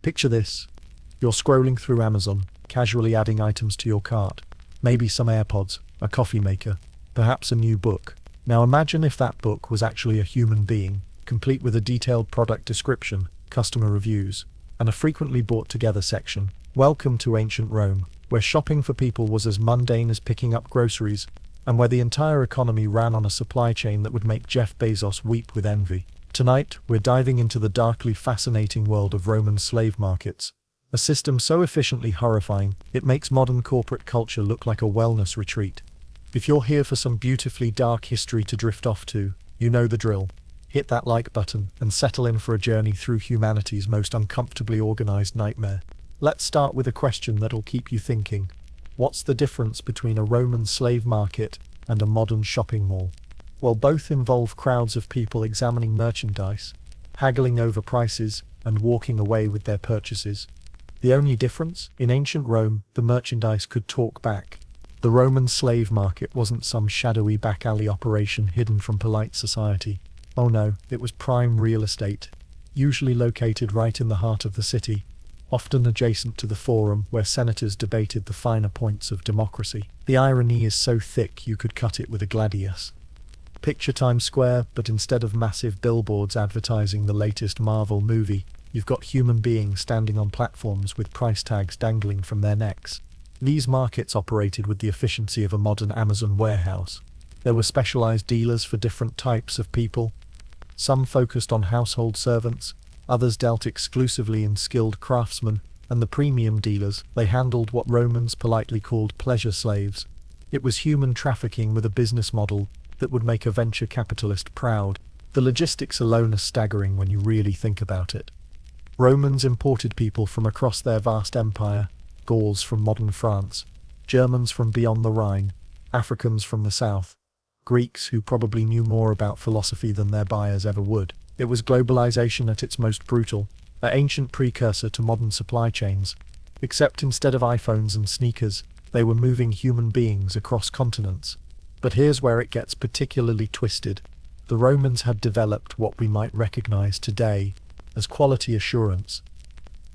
Picture this. You're scrolling through Amazon, casually adding items to your cart. Maybe some AirPods, a coffee maker, perhaps a new book. Now imagine if that book was actually a human being, complete with a detailed product description, customer reviews, and a frequently bought together section. Welcome to ancient Rome, where shopping for people was as mundane as picking up groceries, and where the entire economy ran on a supply chain that would make Jeff Bezos weep with envy. Tonight, we're diving into the darkly fascinating world of Roman slave markets, a system so efficiently horrifying, it makes modern corporate culture look like a wellness retreat. If you're here for some beautifully dark history to drift off to, you know the drill. Hit that like button and settle in for a journey through humanity's most uncomfortably organized nightmare. Let's start with a question that'll keep you thinking. What's the difference between a Roman slave market and a modern shopping mall? Well, both involve crowds of people examining merchandise, haggling over prices, and walking away with their purchases. The only difference? In ancient Rome, the merchandise could talk back. The Roman slave market wasn't some shadowy back alley operation hidden from polite society. Oh no, it was prime real estate, usually located right in the heart of the city, often adjacent to the forum where senators debated the finer points of democracy. The irony is so thick you could cut it with a gladius. Picture Times Square, but instead of massive billboards advertising the latest Marvel movie, you've got human beings standing on platforms with price tags dangling from their necks. These markets operated with the efficiency of a modern Amazon warehouse. There were specialized dealers for different types of people. Some focused on household servants, others dealt exclusively in skilled craftsmen, and the premium dealers, they handled what Romans politely called pleasure slaves. It was human trafficking with a business model that would make a venture capitalist proud. The logistics alone are staggering when you really think about it. Romans imported people from across their vast empire, Gauls from modern France, Germans from beyond the Rhine, Africans from the south, Greeks who probably knew more about philosophy than their buyers ever would. It was globalization at its most brutal, an ancient precursor to modern supply chains, except instead of iPhones and sneakers, they were moving human beings across continents. But here's where it gets particularly twisted. The Romans had developed what we might recognize today as quality assurance.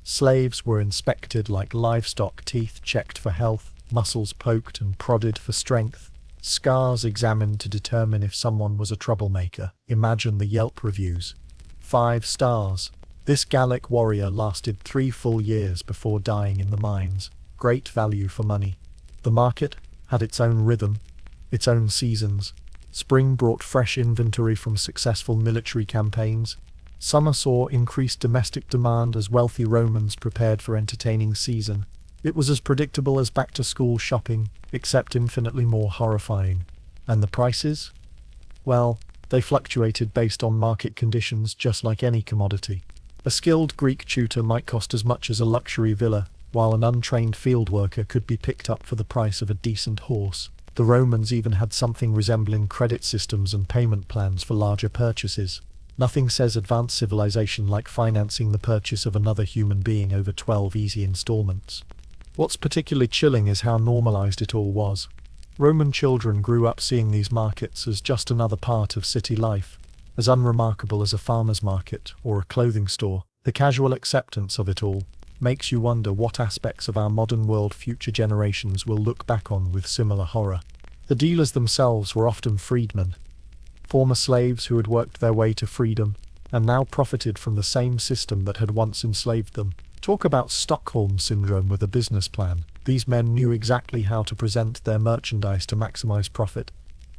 Slaves were inspected like livestock, teeth checked for health, muscles poked and prodded for strength, scars examined to determine if someone was a troublemaker. Imagine the Yelp reviews. 5 stars. This Gallic warrior lasted 3 full years before dying in the mines. Great value for money. The market had its own rhythm, its own seasons. Spring brought fresh inventory from successful military campaigns. Summer saw increased domestic demand as wealthy Romans prepared for entertaining season. It was as predictable as back-to-school shopping, except infinitely more horrifying. And the prices? Well, they fluctuated based on market conditions just like any commodity. A skilled Greek tutor might cost as much as a luxury villa, while an untrained field worker could be picked up for the price of a decent horse. The Romans even had something resembling credit systems and payment plans for larger purchases. Nothing says advanced civilization like financing the purchase of another human being over 12 easy installments. What's particularly chilling is how normalized it all was. Roman children grew up seeing these markets as just another part of city life, as unremarkable as a farmer's market or a clothing store. The casual acceptance of it all makes you wonder what aspects of our modern world future generations will look back on with similar horror. The dealers themselves were often freedmen, former slaves who had worked their way to freedom and now profited from the same system that had once enslaved them. Talk about Stockholm Syndrome with a business plan. These men knew exactly how to present their merchandise to maximize profit,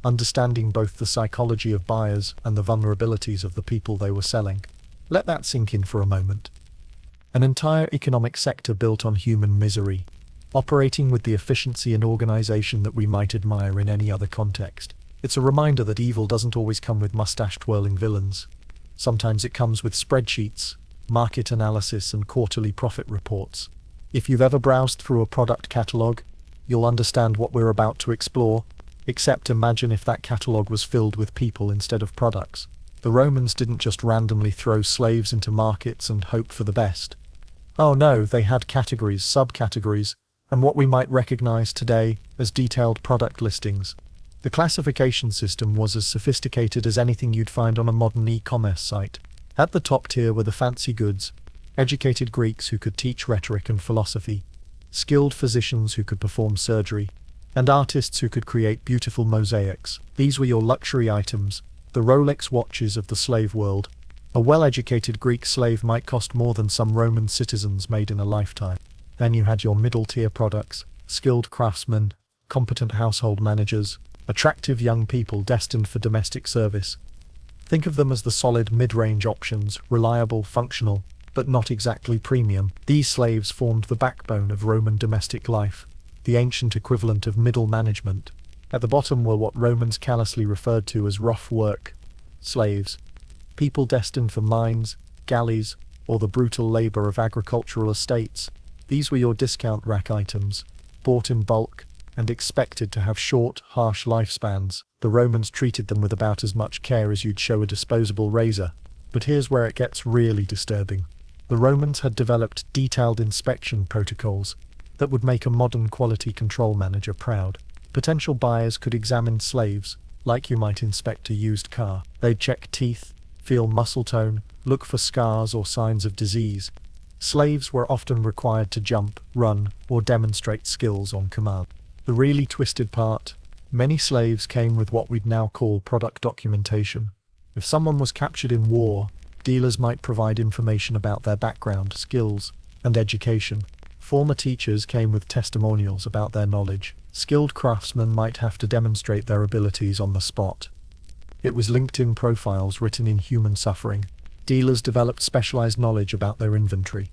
understanding both the psychology of buyers and the vulnerabilities of the people they were selling. Let that sink in for a moment. An entire economic sector built on human misery, operating with the efficiency and organization that we might admire in any other context. It's a reminder that evil doesn't always come with mustache-twirling villains. Sometimes it comes with spreadsheets, market analysis, and quarterly profit reports. If you've ever browsed through a product catalog, you'll understand what we're about to explore, except imagine if that catalog was filled with people instead of products. The Romans didn't just randomly throw slaves into markets and hope for the best. Oh no, they had categories, subcategories, and what we might recognize today as detailed product listings. The classification system was as sophisticated as anything you'd find on a modern e-commerce site. At the top tier were the fancy goods, educated Greeks who could teach rhetoric and philosophy, skilled physicians who could perform surgery, and artists who could create beautiful mosaics. These were your luxury items, the Rolex watches of the slave world. A well-educated Greek slave might cost more than some Roman citizens made in a lifetime. Then you had your middle-tier products, skilled craftsmen, competent household managers, attractive young people destined for domestic service. Think of them as the solid mid-range options, reliable, functional, but not exactly premium. These slaves formed the backbone of Roman domestic life, the ancient equivalent of middle management. At the bottom were what Romans callously referred to as rough work slaves, people destined for mines, galleys, or the brutal labor of agricultural estates. These were your discount rack items, bought in bulk, and expected to have short, harsh lifespans. The Romans treated them with about as much care as you'd show a disposable razor. But here's where it gets really disturbing. The Romans had developed detailed inspection protocols that would make a modern quality control manager proud. Potential buyers could examine slaves, like you might inspect a used car. They'd check teeth, feel muscle tone, look for scars or signs of disease. Slaves were often required to jump, run, or demonstrate skills on command. The really twisted part, many slaves came with what we'd now call product documentation. If someone was captured in war, dealers might provide information about their background, skills, and education. Former teachers came with testimonials about their knowledge. Skilled craftsmen might have to demonstrate their abilities on the spot. It was LinkedIn profiles written in human suffering. Dealers developed specialized knowledge about their inventory.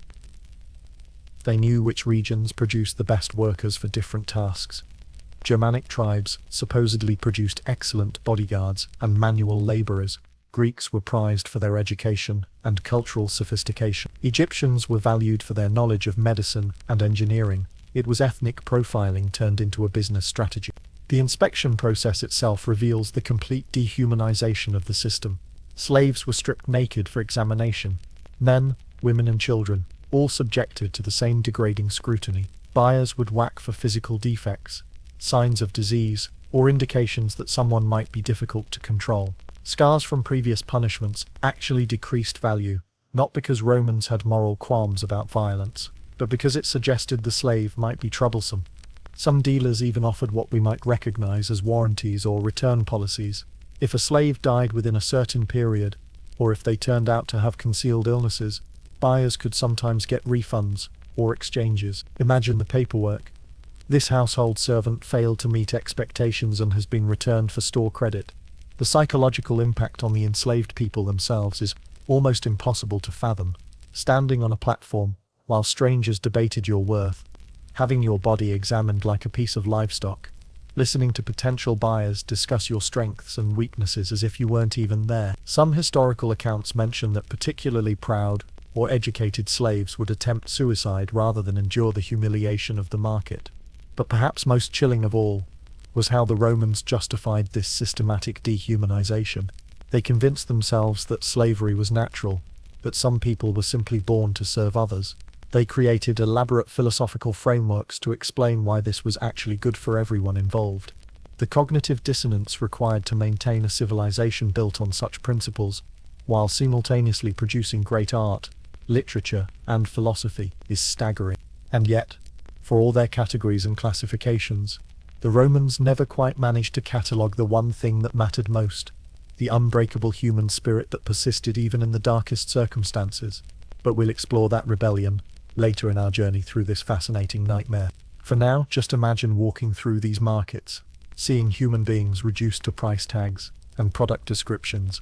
They knew which regions produced the best workers for different tasks. Germanic tribes supposedly produced excellent bodyguards and manual laborers. Greeks were prized for their education and cultural sophistication. Egyptians were valued for their knowledge of medicine and engineering. It was ethnic profiling turned into a business strategy. The inspection process itself reveals the complete dehumanization of the system. Slaves were stripped naked for examination. Men, women and children, all subjected to the same degrading scrutiny. Buyers would whack for physical defects, signs of disease, or indications that someone might be difficult to control. Scars from previous punishments actually decreased value, not because Romans had moral qualms about violence, but because it suggested the slave might be troublesome. Some dealers even offered what we might recognize as warranties or return policies. If a slave died within a certain period, or if they turned out to have concealed illnesses, buyers could sometimes get refunds or exchanges. Imagine the paperwork. This household servant failed to meet expectations and has been returned for store credit. The psychological impact on the enslaved people themselves is almost impossible to fathom. Standing on a platform, while strangers debated your worth, having your body examined like a piece of livestock, listening to potential buyers discuss your strengths and weaknesses as if you weren't even there. Some historical accounts mention that particularly proud or educated slaves would attempt suicide rather than endure the humiliation of the market. But perhaps most chilling of all was how the Romans justified this systematic dehumanization. They convinced themselves that slavery was natural, that some people were simply born to serve others. They created elaborate philosophical frameworks to explain why this was actually good for everyone involved. The cognitive dissonance required to maintain a civilization built on such principles, while simultaneously producing great art, literature, and philosophy, is staggering. And yet, for all their categories and classifications, the Romans never quite managed to catalogue the one thing that mattered most, the unbreakable human spirit that persisted even in the darkest circumstances. But we'll explore that rebellion later in our journey through this fascinating nightmare. For now, just imagine walking through these markets, seeing human beings reduced to price tags and product descriptions.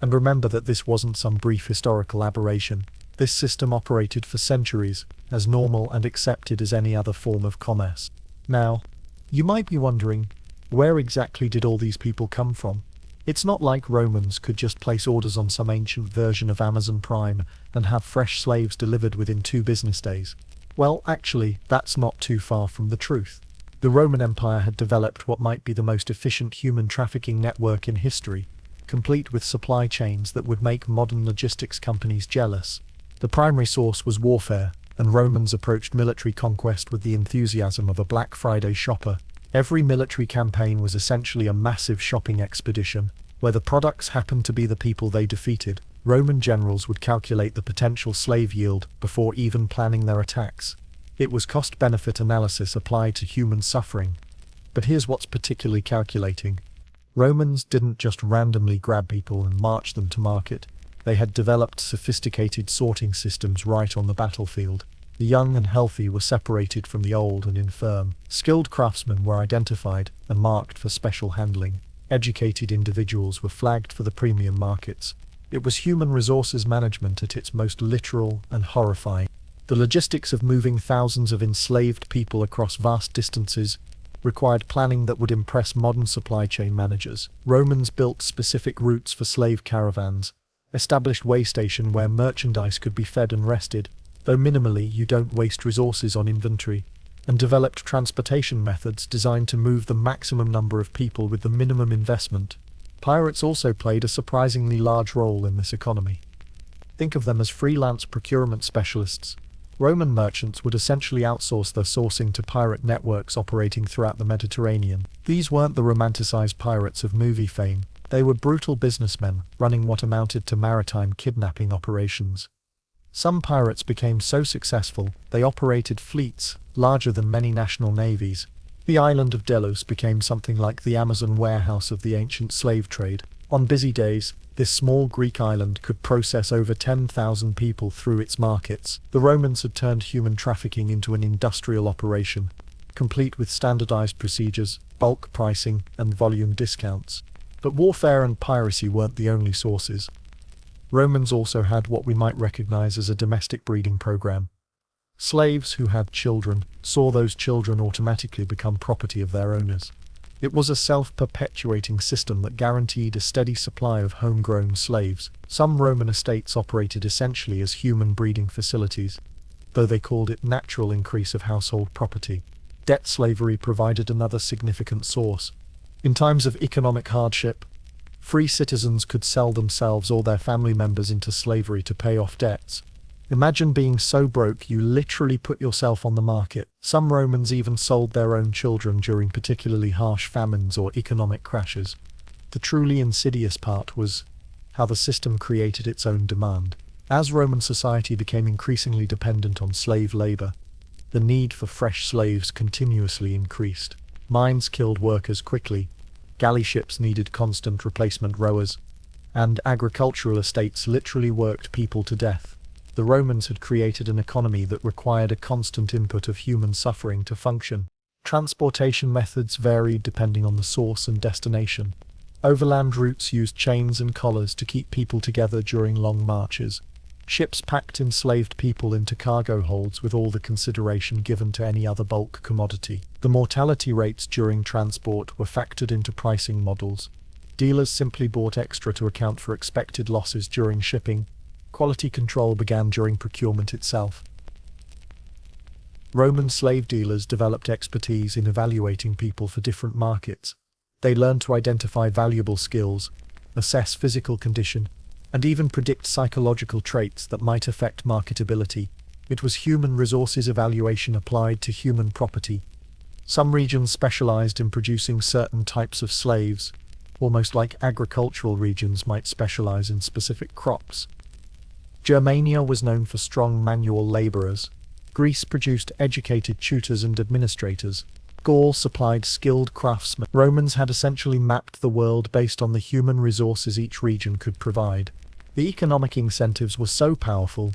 And remember that this wasn't some brief historical aberration. This system operated for centuries, as normal and accepted as any other form of commerce. Now, you might be wondering, where exactly did all these people come from? It's not like Romans could just place orders on some ancient version of Amazon Prime and have fresh slaves delivered within 2 business days. Well, actually, that's not too far from the truth. The Roman Empire had developed what might be the most efficient human trafficking network in history, complete with supply chains that would make modern logistics companies jealous. The primary source was warfare, and Romans approached military conquest with the enthusiasm of a Black Friday shopper. Every military campaign was essentially a massive shopping expedition, where the products happened to be the people they defeated. Roman generals would calculate the potential slave yield before even planning their attacks. It was cost-benefit analysis applied to human suffering. But here's what's particularly calculating. Romans didn't just randomly grab people and march them to market. They had developed sophisticated sorting systems right on the battlefield. The young and healthy were separated from the old and infirm. Skilled craftsmen were identified and marked for special handling. Educated individuals were flagged for the premium markets. It was human resources management at its most literal and horrifying. The logistics of moving thousands of enslaved people across vast distances required planning that would impress modern supply chain managers. Romans built specific routes for slave caravans, established way station where merchandise could be fed and rested, though minimally you don't waste resources on inventory, and developed transportation methods designed to move the maximum number of people with the minimum investment. Pirates also played a surprisingly large role in this economy. Think of them as freelance procurement specialists. Roman merchants would essentially outsource their sourcing to pirate networks operating throughout the Mediterranean. These weren't the romanticized pirates of movie fame. They were brutal businessmen running what amounted to maritime kidnapping operations. Some pirates became so successful, they operated fleets larger than many national navies. The island of Delos became something like the Amazon warehouse of the ancient slave trade. On busy days, this small Greek island could process over 10,000 people through its markets. The Romans had turned human trafficking into an industrial operation, complete with standardized procedures, bulk pricing, and volume discounts. But warfare and piracy weren't the only sources. Romans also had what we might recognize as a domestic breeding program. Slaves who had children saw those children automatically become property of their owners. It was a self-perpetuating system that guaranteed a steady supply of homegrown slaves. Some Roman estates operated essentially as human breeding facilities, though they called it natural increase of household property. Debt slavery provided another significant source. In times of economic hardship, free citizens could sell themselves or their family members into slavery to pay off debts. Imagine being so broke you literally put yourself on the market. Some Romans even sold their own children during particularly harsh famines or economic crashes. The truly insidious part was how the system created its own demand. As Roman society became increasingly dependent on slave labor, the need for fresh slaves continuously increased. Mines killed workers quickly, galley ships needed constant replacement rowers, and agricultural estates literally worked people to death. The Romans had created an economy that required a constant input of human suffering to function. Transportation methods varied depending on the source and destination. Overland routes used chains and collars to keep people together during long marches. Ships packed enslaved people into cargo holds with all the consideration given to any other bulk commodity. The mortality rates during transport were factored into pricing models. Dealers simply bought extra to account for expected losses during shipping. Quality control began during procurement itself. Roman slave dealers developed expertise in evaluating people for different markets. They learned to identify valuable skills, assess physical condition, and even predict psychological traits that might affect marketability. It was human resources evaluation applied to human property. Some regions specialized in producing certain types of slaves, almost like agricultural regions might specialize in specific crops. Germania was known for strong manual laborers. Greece produced educated tutors and administrators. Gaul supplied skilled craftsmen. Romans had essentially mapped the world based on the human resources each region could provide. The economic incentives were so powerful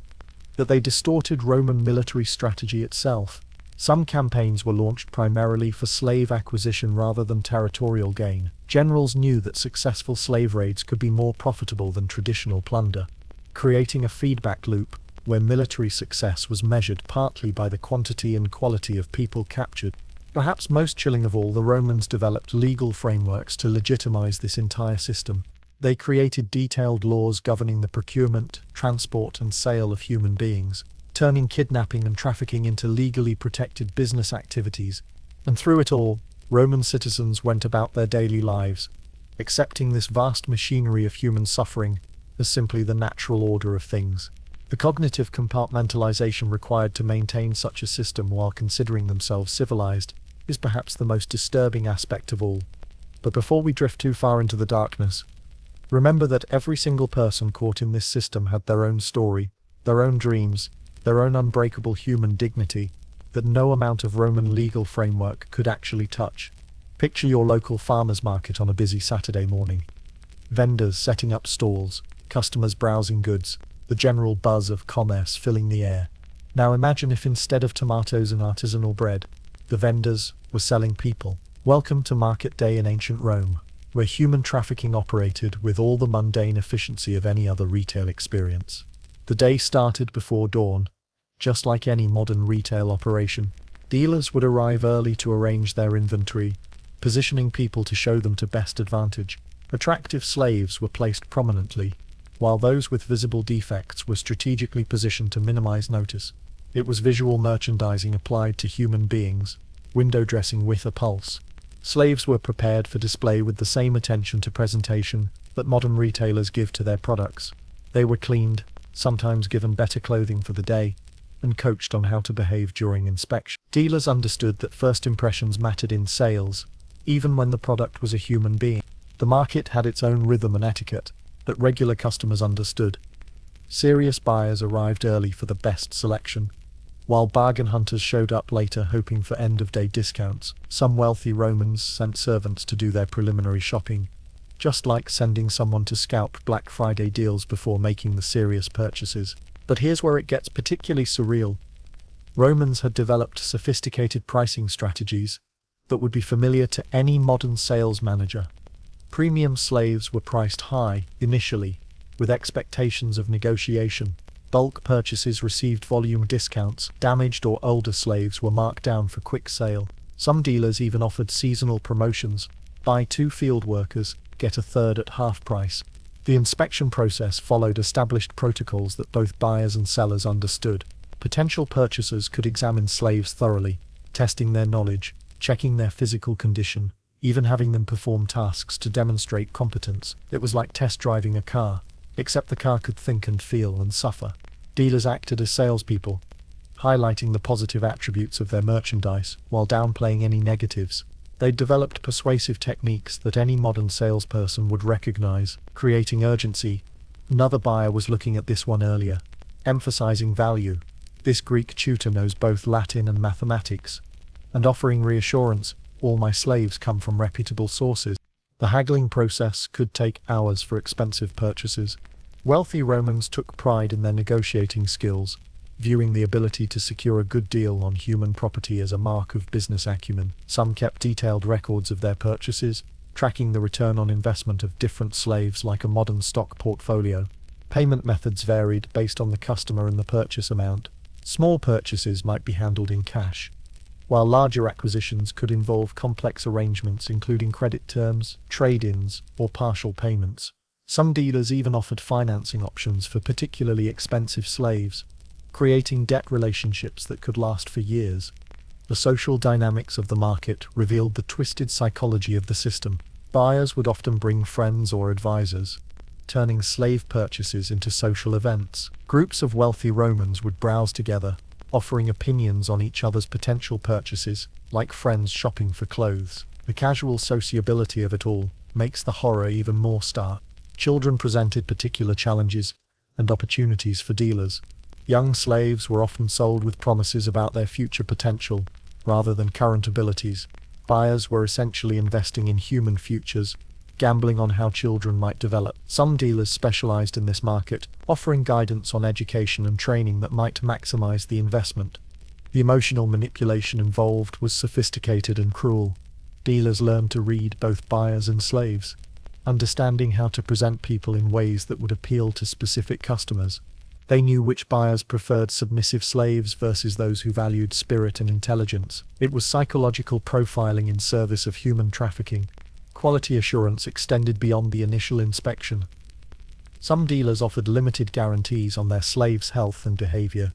that they distorted Roman military strategy itself. Some campaigns were launched primarily for slave acquisition rather than territorial gain. Generals knew that successful slave raids could be more profitable than traditional plunder, creating a feedback loop where military success was measured partly by the quantity and quality of people captured. Perhaps most chilling of all, the Romans developed legal frameworks to legitimize this entire system. They created detailed laws governing the procurement, transport, and sale of human beings, turning kidnapping and trafficking into legally protected business activities. And through it all, Roman citizens went about their daily lives, accepting this vast machinery of human suffering as simply the natural order of things. The cognitive compartmentalization required to maintain such a system while considering themselves civilized is perhaps the most disturbing aspect of all. But before we drift too far into the darkness, Remember that every single person caught in this system had their own story, their own dreams, their own unbreakable human dignity that no amount of Roman legal framework could actually touch. Picture your local farmer's market on a busy Saturday morning. Vendors setting up stalls, customers browsing goods, the general buzz of commerce filling the air. Now imagine if instead of tomatoes and artisanal bread, the vendors were selling people. Welcome to Market Day in ancient Rome, where human trafficking operated with all the mundane efficiency of any other retail experience. The day started before dawn. Just like any modern retail operation, dealers would arrive early to arrange their inventory, positioning people to show them to best advantage. Attractive slaves were placed prominently, while those with visible defects were strategically positioned to minimize notice. It was visual merchandising applied to human beings, window dressing with a pulse. Slaves were prepared for display with the same attention to presentation that modern retailers give to their products. They were cleaned, sometimes given better clothing for the day, and coached on how to behave during inspection. Dealers understood that first impressions mattered in sales, even when the product was a human being. The market had its own rhythm and etiquette that regular customers understood. Serious buyers arrived early for the best selection, while bargain hunters showed up later hoping for end-of-day discounts. Some wealthy Romans sent servants to do their preliminary shopping, just like sending someone to scalp Black Friday deals before making the serious purchases. But here's where it gets particularly surreal. Romans had developed sophisticated pricing strategies that would be familiar to any modern sales manager. Premium slaves were priced high, initially, with expectations of negotiation. Bulk purchases received volume discounts. Damaged or older slaves were marked down for quick sale. Some dealers even offered seasonal promotions. Buy 2 field workers, get a third at half price. The inspection process followed established protocols that both buyers and sellers understood. Potential purchasers could examine slaves thoroughly, testing their knowledge, checking their physical condition, even having them perform tasks to demonstrate competence. It was like test driving a car, except the car could think and feel and suffer. Dealers acted as salespeople, highlighting the positive attributes of their merchandise while downplaying any negatives. They developed persuasive techniques that any modern salesperson would recognize, creating urgency. Another buyer was looking at this one earlier, emphasizing value. This Greek tutor knows both Latin and mathematics, and offering reassurance, all my slaves come from reputable sources. The haggling process could take hours for expensive purchases. Wealthy Romans took pride in their negotiating skills, viewing the ability to secure a good deal on human property as a mark of business acumen. Some kept detailed records of their purchases, tracking the return on investment of different slaves like a modern stock portfolio. Payment methods varied based on the customer and the purchase amount. Small purchases might be handled in cash, while larger acquisitions could involve complex arrangements including credit terms, trade-ins, or partial payments. Some dealers even offered financing options for particularly expensive slaves, creating debt relationships that could last for years. The social dynamics of the market revealed the twisted psychology of the system. Buyers would often bring friends or advisors, turning slave purchases into social events. Groups of wealthy Romans would browse together, offering opinions on each other's potential purchases, like friends shopping for clothes. The casual sociability of it all makes the horror even more stark. Children presented particular challenges and opportunities for dealers. Young slaves were often sold with promises about their future potential, rather than current abilities. Buyers were essentially investing in human futures, gambling on how children might develop. Some dealers specialized in this market, offering guidance on education and training that might maximize the investment. The emotional manipulation involved was sophisticated and cruel. Dealers learned to read both buyers and slaves, understanding how to present people in ways that would appeal to specific customers. They knew which buyers preferred submissive slaves versus those who valued spirit and intelligence. It was psychological profiling in service of human trafficking. Quality assurance extended beyond the initial inspection. Some dealers offered limited guarantees on their slaves' health and behavior,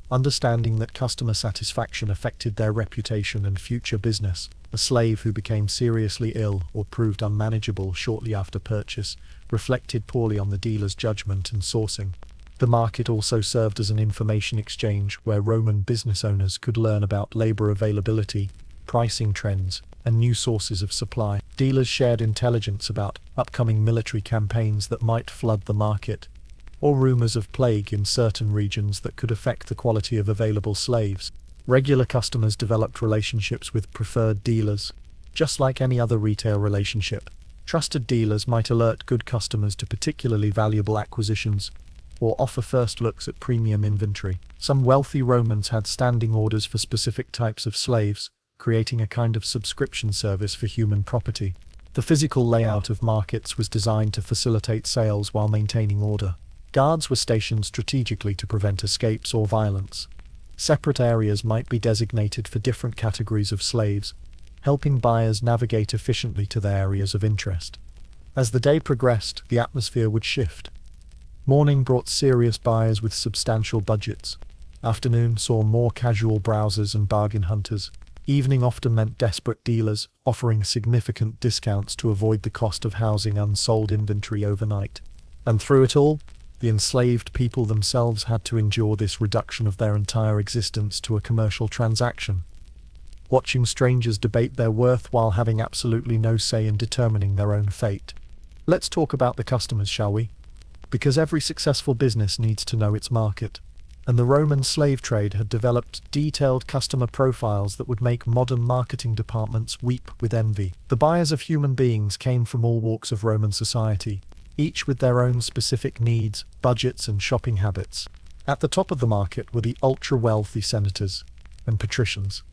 understanding that customer satisfaction affected their reputation and future business. A slave who became seriously ill or proved unmanageable shortly after purchase reflected poorly on the dealer's judgment and sourcing. The market also served as an information exchange where Roman business owners could learn about labor availability, pricing trends, and new sources of supply. Dealers shared intelligence about upcoming military campaigns that might flood the market, or rumors of plague in certain regions that could affect the quality of available slaves. Regular customers developed relationships with preferred dealers, just like any other retail relationship. Trusted dealers might alert good customers to particularly valuable acquisitions, or offer first looks at premium inventory. Some wealthy Romans had standing orders for specific types of slaves, creating a kind of subscription service for human property. The physical layout of markets was designed to facilitate sales while maintaining order. Guards were stationed strategically to prevent escapes or violence. Separate areas might be designated for different categories of slaves, helping buyers navigate efficiently to their areas of interest. As the day progressed, the atmosphere would shift. Morning brought serious buyers with substantial budgets. Afternoon saw more casual browsers and bargain hunters. Evening often meant desperate dealers, offering significant discounts to avoid the cost of housing unsold inventory overnight. And through it all, the enslaved people themselves had to endure this reduction of their entire existence to a commercial transaction, watching strangers debate their worth while having absolutely no say in determining their own fate. Let's talk about the customers, shall we? Because every successful business needs to know its market, and the Roman slave trade had developed detailed customer profiles that would make modern marketing departments weep with envy. The buyers of human beings came from all walks of Roman society, each with their own specific needs, budgets, and shopping habits. At the top of the market were the ultra-wealthy senators and patricians.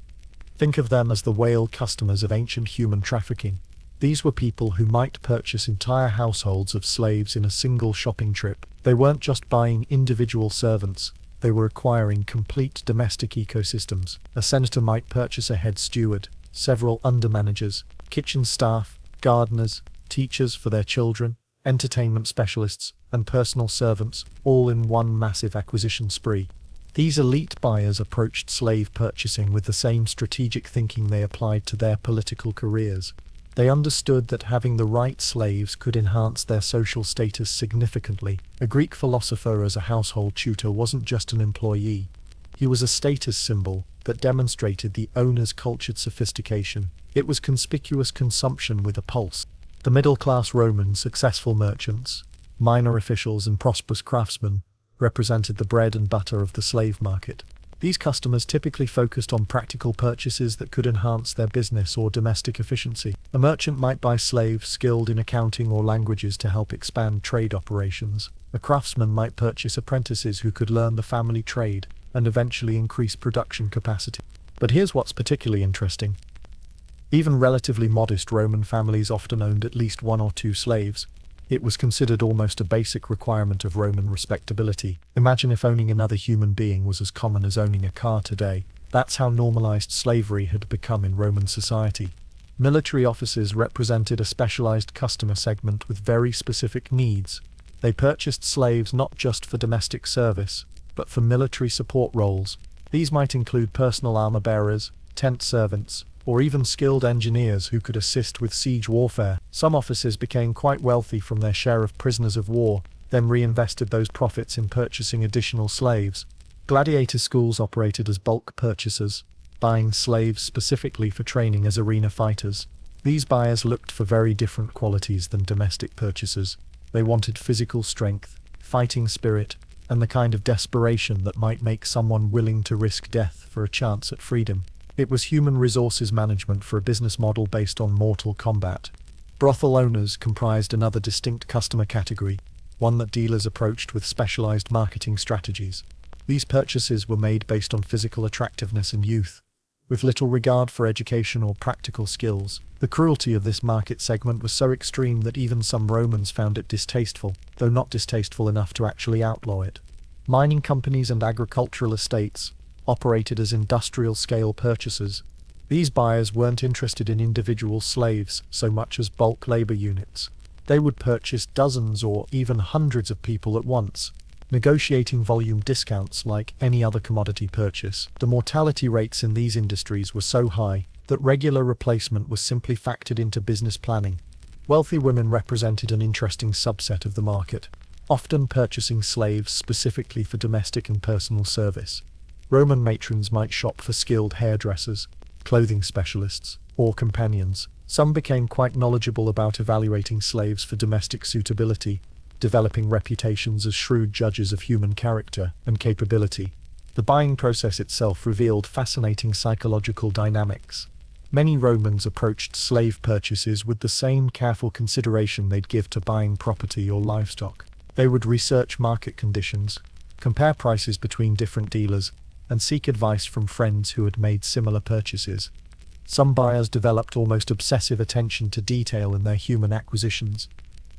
Think of them as the whale customers of ancient human trafficking. These were people who might purchase entire households of slaves in a single shopping trip. They weren't just buying individual servants, they were acquiring complete domestic ecosystems. A senator might purchase a head steward, several under-managers, kitchen staff, gardeners, teachers for their children, entertainment specialists, and personal servants, all in one massive acquisition spree. These elite buyers approached slave purchasing with the same strategic thinking they applied to their political careers. They understood that having the right slaves could enhance their social status significantly. A Greek philosopher as a household tutor wasn't just an employee. He was a status symbol that demonstrated the owner's cultured sophistication. It was conspicuous consumption with a pulse. The middle-class Roman successful merchants, minor officials, and prosperous craftsmen represented the bread and butter of the slave market. These customers typically focused on practical purchases that could enhance their business or domestic efficiency. A merchant might buy slaves skilled in accounting or languages to help expand trade operations. A craftsman might purchase apprentices who could learn the family trade and eventually increase production capacity. But here's what's particularly interesting. Even relatively modest Roman families often owned at least one or two slaves. It was considered almost a basic requirement of Roman respectability. Imagine if owning another human being was as common as owning a car today. That's how normalized slavery had become in Roman society. Military officers represented a specialized customer segment with very specific needs. They purchased slaves not just for domestic service, but for military support roles. These might include personal armor bearers, tent servants, or even skilled engineers who could assist with siege warfare. Some officers became quite wealthy from their share of prisoners of war, then reinvested those profits in purchasing additional slaves. Gladiator schools operated as bulk purchasers, buying slaves specifically for training as arena fighters. These buyers looked for very different qualities than domestic purchasers. They wanted physical strength, fighting spirit, and the kind of desperation that might make someone willing to risk death for a chance at freedom. It was human resources management for a business model based on mortal combat. Brothel owners comprised another distinct customer category, one that dealers approached with specialized marketing strategies. These purchases were made based on physical attractiveness and youth, with little regard for education or practical skills. The cruelty of this market segment was so extreme that even some Romans found it distasteful, though not distasteful enough to actually outlaw it. Mining companies and agricultural estates operated as industrial-scale purchasers. These buyers weren't interested in individual slaves so much as bulk labor units. They would purchase dozens or even hundreds of people at once, negotiating volume discounts like any other commodity purchase. The mortality rates in these industries were so high that regular replacement was simply factored into business planning. Wealthy women represented an interesting subset of the market, often purchasing slaves specifically for domestic and personal service. Roman matrons might shop for skilled hairdressers, clothing specialists, or companions. Some became quite knowledgeable about evaluating slaves for domestic suitability, developing reputations as shrewd judges of human character and capability. The buying process itself revealed fascinating psychological dynamics. Many Romans approached slave purchases with the same careful consideration they'd give to buying property or livestock. They would research market conditions, compare prices between different dealers, and seek advice from friends who had made similar purchases. Some buyers developed almost obsessive attention to detail in their human acquisitions.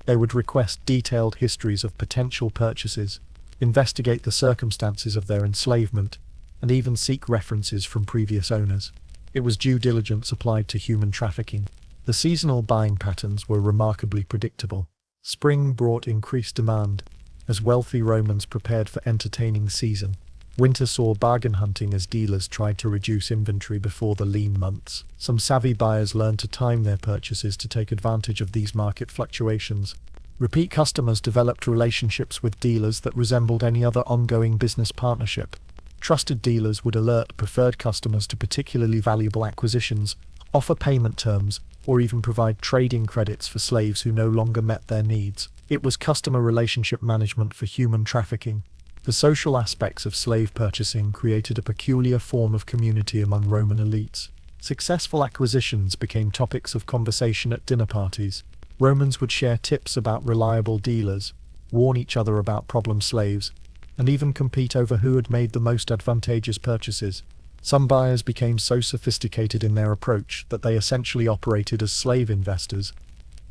They would request detailed histories of potential purchases, investigate the circumstances of their enslavement, and even seek references from previous owners. It was due diligence applied to human trafficking. The seasonal buying patterns were remarkably predictable. Spring brought increased demand, as wealthy Romans prepared for entertaining season. Winter saw bargain hunting as dealers tried to reduce inventory before the lean months. Some savvy buyers learned to time their purchases to take advantage of these market fluctuations. Repeat customers developed relationships with dealers that resembled any other ongoing business partnership. Trusted dealers would alert preferred customers to particularly valuable acquisitions, offer payment terms, or even provide trading credits for slaves who no longer met their needs. It was customer relationship management for human trafficking. The social aspects of slave purchasing created a peculiar form of community among Roman elites. Successful acquisitions became topics of conversation at dinner parties. Romans would share tips about reliable dealers, warn each other about problem slaves, and even compete over who had made the most advantageous purchases. Some buyers became so sophisticated in their approach that they essentially operated as slave investors,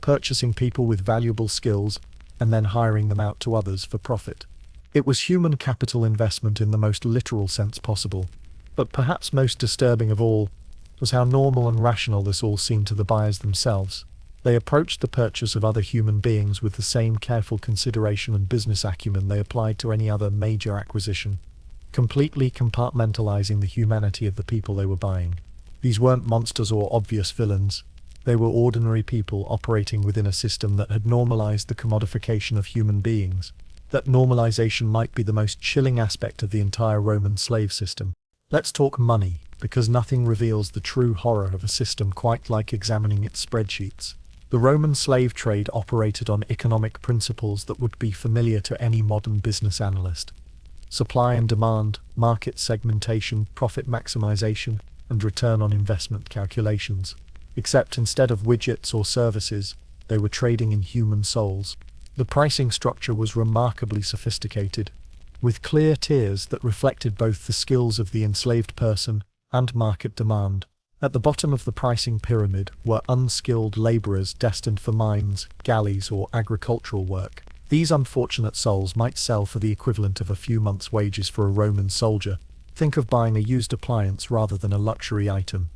purchasing people with valuable skills and then hiring them out to others for profit. It was human capital investment in the most literal sense possible. But perhaps most disturbing of all was how normal and rational this all seemed to the buyers themselves. They approached the purchase of other human beings with the same careful consideration and business acumen they applied to any other major acquisition, completely compartmentalizing the humanity of the people they were buying. These weren't monsters or obvious villains. They were ordinary people operating within a system that had normalized the commodification of human beings. That normalization might be the most chilling aspect of the entire Roman slave system. Let's talk money, because nothing reveals the true horror of a system quite like examining its spreadsheets. The Roman slave trade operated on economic principles that would be familiar to any modern business analyst. Supply and demand, market segmentation, profit maximization, and return on investment calculations. Except instead of widgets or services, they were trading in human souls. The pricing structure was remarkably sophisticated, with clear tiers that reflected both the skills of the enslaved person and market demand. At the bottom of the pricing pyramid were unskilled laborers destined for mines, galleys, or agricultural work. These unfortunate souls might sell for the equivalent of a few months' wages for a Roman soldier. Think of buying a used appliance rather than a luxury item.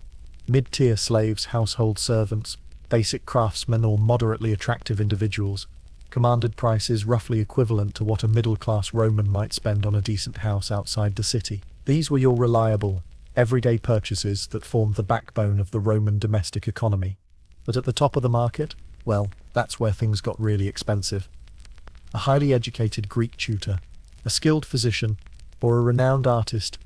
Mid-tier slaves, household servants, basic craftsmen, or moderately attractive individuals commanded prices roughly equivalent to what a middle-class Roman might spend on a decent house outside the city. These were your reliable, everyday purchases that formed the backbone of the Roman domestic economy. But at the top of the market, well, that's where things got really expensive. A highly educated Greek tutor, a skilled physician, or a renowned artist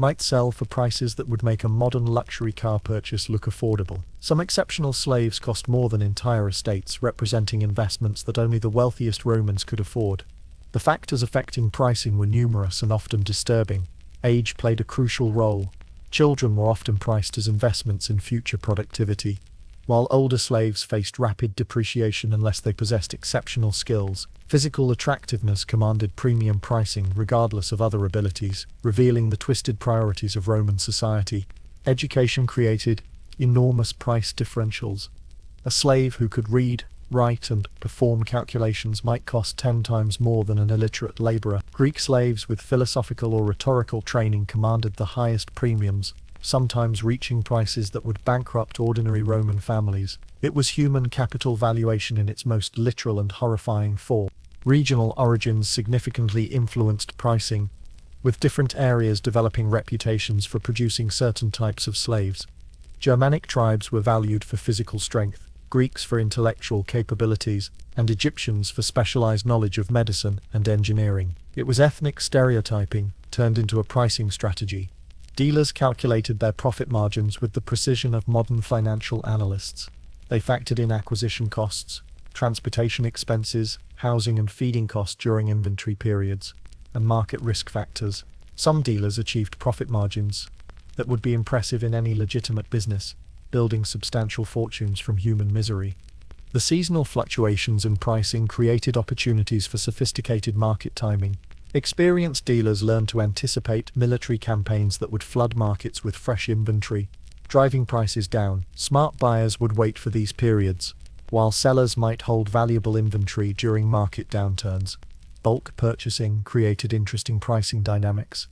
might sell for prices that would make a modern luxury car purchase look affordable. Some exceptional slaves cost more than entire estates, representing investments that only the wealthiest Romans could afford. The factors affecting pricing were numerous and often disturbing. Age played a crucial role. Children were often priced as investments in future productivity, while older slaves faced rapid depreciation unless they possessed exceptional skills. Physical attractiveness commanded premium pricing regardless of other abilities, revealing the twisted priorities of Roman society. Education created enormous price differentials. A slave who could read, write, and perform calculations might cost 10 times more than an illiterate laborer. Greek slaves with philosophical or rhetorical training commanded the highest premiums, sometimes reaching prices that would bankrupt ordinary Roman families. It was human capital valuation in its most literal and horrifying form. Regional origins significantly influenced pricing, with different areas developing reputations for producing certain types of slaves. Germanic tribes were valued for physical strength, Greeks for intellectual capabilities, and Egyptians for specialized knowledge of medicine and engineering. It was ethnic stereotyping turned into a pricing strategy. Dealers calculated their profit margins with the precision of modern financial analysts. They factored in acquisition costs, transportation expenses, housing and feeding costs during inventory periods, and market risk factors. Some dealers achieved profit margins that would be impressive in any legitimate business, building substantial fortunes from human misery. The seasonal fluctuations in pricing created opportunities for sophisticated market timing. Experienced dealers learned to anticipate military campaigns that would flood markets with fresh inventory, driving prices down. Smart buyers would wait for these periods, while sellers might hold valuable inventory during market downturns. Bulk purchasing created interesting pricing dynamics.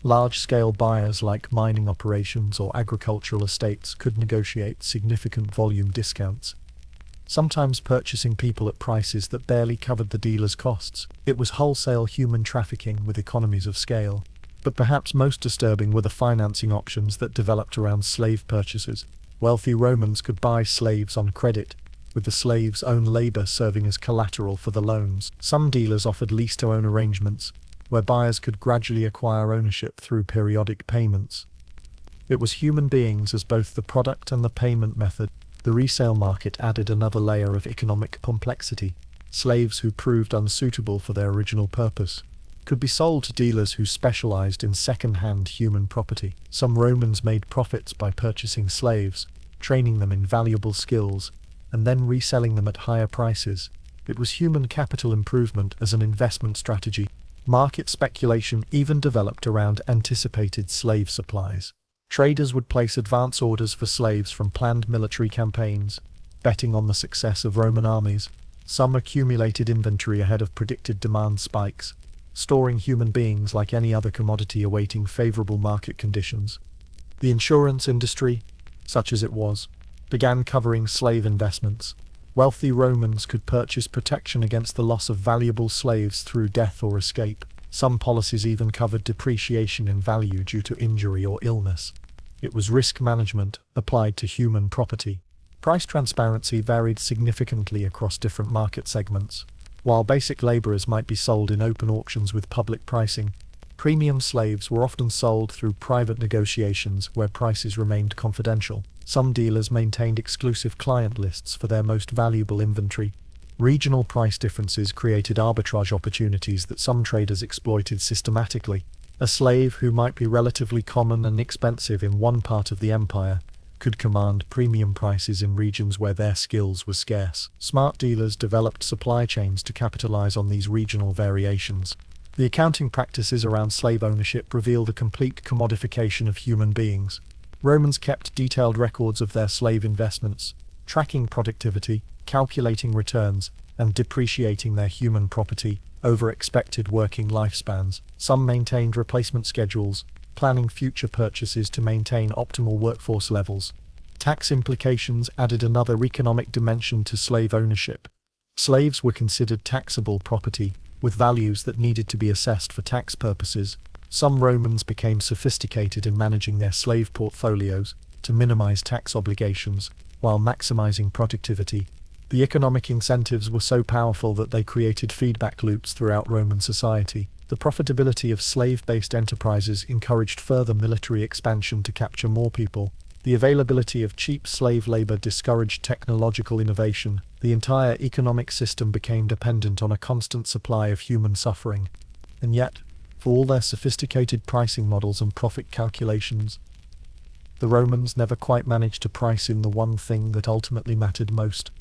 Large-scale buyers like mining operations or agricultural estates could negotiate significant volume discounts, sometimes purchasing people at prices that barely covered the dealer's costs. It was wholesale human trafficking with economies of scale. But perhaps most disturbing were the financing options that developed around slave purchases. Wealthy Romans could buy slaves on credit, with the slaves' own labor serving as collateral for the loans. Some dealers offered lease-to-own arrangements, where buyers could gradually acquire ownership through periodic payments. It was human beings as both the product and the payment method. The resale market added another layer of economic complexity. Slaves who proved unsuitable for their original purpose could be sold to dealers who specialized in second-hand human property. Some Romans made profits by purchasing slaves, training them in valuable skills, and then reselling them at higher prices. It was human capital improvement as an investment strategy. Market speculation even developed around anticipated slave supplies. Traders would place advance orders for slaves from planned military campaigns, betting on the success of Roman armies. Some accumulated inventory ahead of predicted demand spikes, storing human beings like any other commodity awaiting favorable market conditions. The insurance industry, such as it was, began covering slave investments. Wealthy Romans could purchase protection against the loss of valuable slaves through death or escape. Some policies even covered depreciation in value due to injury or illness. It was risk management applied to human property. Price transparency varied significantly across different market segments. While basic laborers might be sold in open auctions with public pricing, premium slaves were often sold through private negotiations where prices remained confidential. Some dealers maintained exclusive client lists for their most valuable inventory. Regional price differences created arbitrage opportunities that some traders exploited systematically. A slave who might be relatively common and expensive in one part of the empire could command premium prices in regions where their skills were scarce. Smart dealers developed supply chains to capitalize on these regional variations. The accounting practices around slave ownership reveal the complete commodification of human beings. Romans kept detailed records of their slave investments, tracking productivity, calculating returns, and depreciating their human property over expected working lifespans. Some maintained replacement schedules, planning future purchases to maintain optimal workforce levels. Tax implications added another economic dimension to slave ownership. Slaves were considered taxable property, with values that needed to be assessed for tax purposes. Some Romans became sophisticated in managing their slave portfolios to minimize tax obligations while maximizing productivity. The economic incentives were so powerful that they created feedback loops throughout Roman society. The profitability of slave-based enterprises encouraged further military expansion to capture more people. The availability of cheap slave labor discouraged technological innovation. The entire economic system became dependent on a constant supply of human suffering. And yet, for all their sophisticated pricing models and profit calculations, the Romans never quite managed to price in the one thing that ultimately mattered most: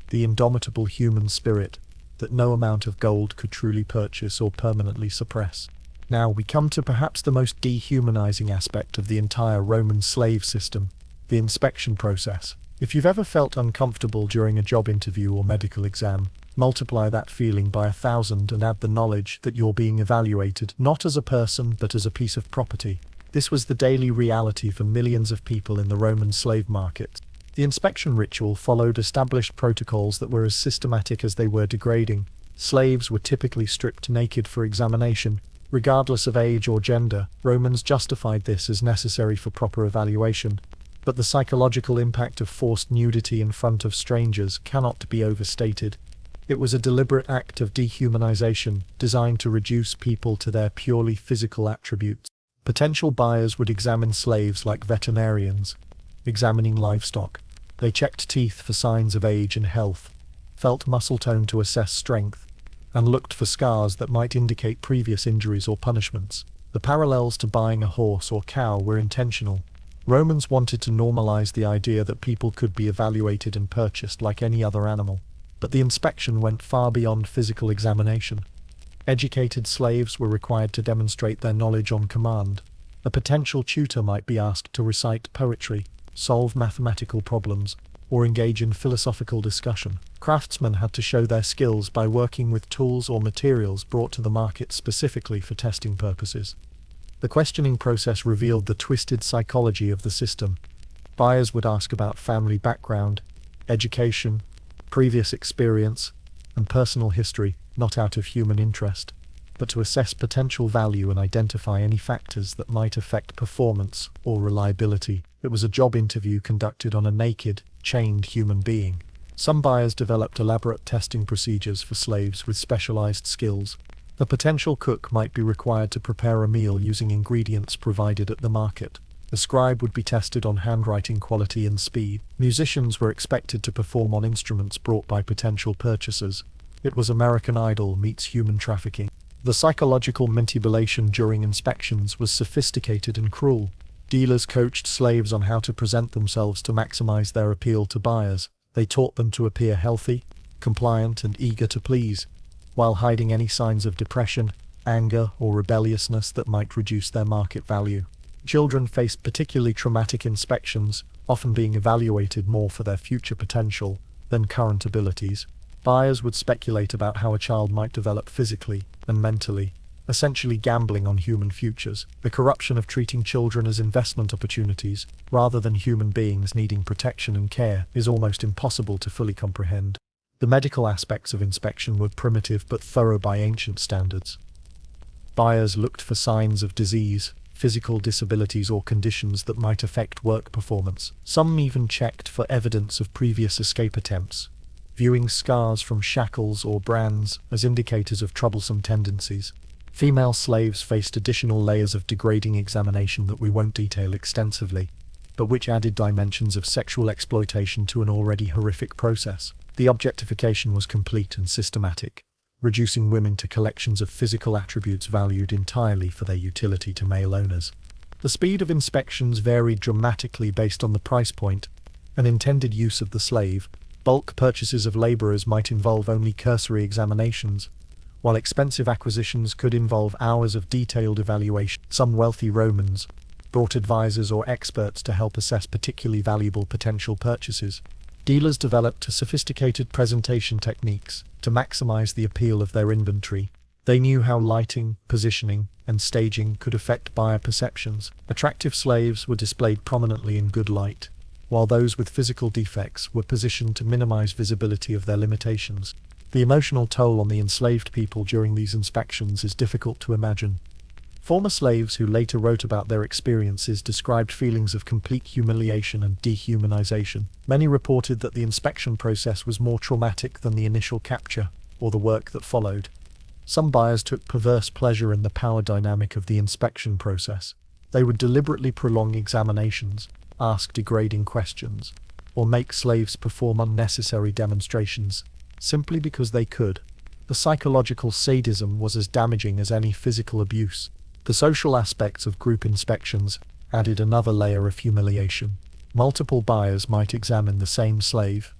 the indomitable human spirit that no amount of gold could truly purchase or permanently suppress. Now we come to perhaps the most dehumanizing aspect of the entire Roman slave system: the inspection process. If you've ever felt uncomfortable during a job interview or medical exam, multiply that feeling by 1,000 and add the knowledge that you're being evaluated not as a person but as a piece of property. This was the daily reality for millions of people in the Roman slave market. The inspection ritual followed established protocols that were as systematic as they were degrading. Slaves were typically stripped naked for examination, regardless of age or gender. Romans justified this as necessary for proper evaluation, but the psychological impact of forced nudity in front of strangers cannot be overstated. It was a deliberate act of dehumanization designed to reduce people to their purely physical attributes. Potential buyers would examine slaves like veterinarians, examining livestock, They checked teeth for signs of age and health, felt muscle tone to assess strength, and looked for scars that might indicate previous injuries or punishments. The parallels to buying a horse or cow were intentional. Romans wanted to normalize the idea that people could be evaluated and purchased like any other animal. But the inspection went far beyond physical examination. Educated slaves were required to demonstrate their knowledge on command. A potential tutor might be asked to recite poetry, solve mathematical problems, or engage in philosophical discussion. Craftsmen had to show their skills by working with tools or materials brought to the market specifically for testing purposes. The questioning process revealed the twisted psychology of the system. Buyers would ask about family background, education, previous experience, and personal history, not out of human interest, but to assess potential value and identify any factors that might affect performance or reliability. It was a job interview conducted on a naked, chained human being. Some buyers developed elaborate testing procedures for slaves with specialized skills. A potential cook might be required to prepare a meal using ingredients provided at the market. A scribe would be tested on handwriting quality and speed. Musicians were expected to perform on instruments brought by potential purchasers. It was American Idol meets human trafficking. The psychological manipulation during inspections was sophisticated and cruel. Dealers coached slaves on how to present themselves to maximize their appeal to buyers. They taught them to appear healthy, compliant, and eager to please, while hiding any signs of depression, anger, or rebelliousness that might reduce their market value. Children faced particularly traumatic inspections, often being evaluated more for their future potential than current abilities. Buyers would speculate about how a child might develop physically and mentally, essentially gambling on human futures. The corruption of treating children as investment opportunities, rather than human beings needing protection and care, is almost impossible to fully comprehend. The medical aspects of inspection were primitive but thorough by ancient standards. Buyers looked for signs of disease, physical disabilities or conditions that might affect work performance. Some even checked for evidence of previous escape attempts, viewing scars from shackles or brands as indicators of troublesome tendencies. Female slaves faced additional layers of degrading examination that we won't detail extensively, but which added dimensions of sexual exploitation to an already horrific process. The objectification was complete and systematic, reducing women to collections of physical attributes valued entirely for their utility to male owners. The speed of inspections varied dramatically based on the price point and intended use of the slave. Bulk purchases of laborers might involve only cursory examinations, while expensive acquisitions could involve hours of detailed evaluation. Some wealthy Romans brought advisors or experts to help assess particularly valuable potential purchases. Dealers developed sophisticated presentation techniques to maximize the appeal of their inventory. They knew how lighting, positioning, and staging could affect buyer perceptions. Attractive slaves were displayed prominently in good light, while those with physical defects were positioned to minimize visibility of their limitations. The emotional toll on the enslaved people during these inspections is difficult to imagine. Former slaves who later wrote about their experiences described feelings of complete humiliation and dehumanization. Many reported that the inspection process was more traumatic than the initial capture or the work that followed. Some buyers took perverse pleasure in the power dynamic of the inspection process. They would deliberately prolong examinations, ask degrading questions, or make slaves perform unnecessary demonstrations, simply because they could. The psychological sadism was as damaging as any physical abuse. The social aspects of group inspections added another layer of humiliation. Multiple buyers might examine the same slave,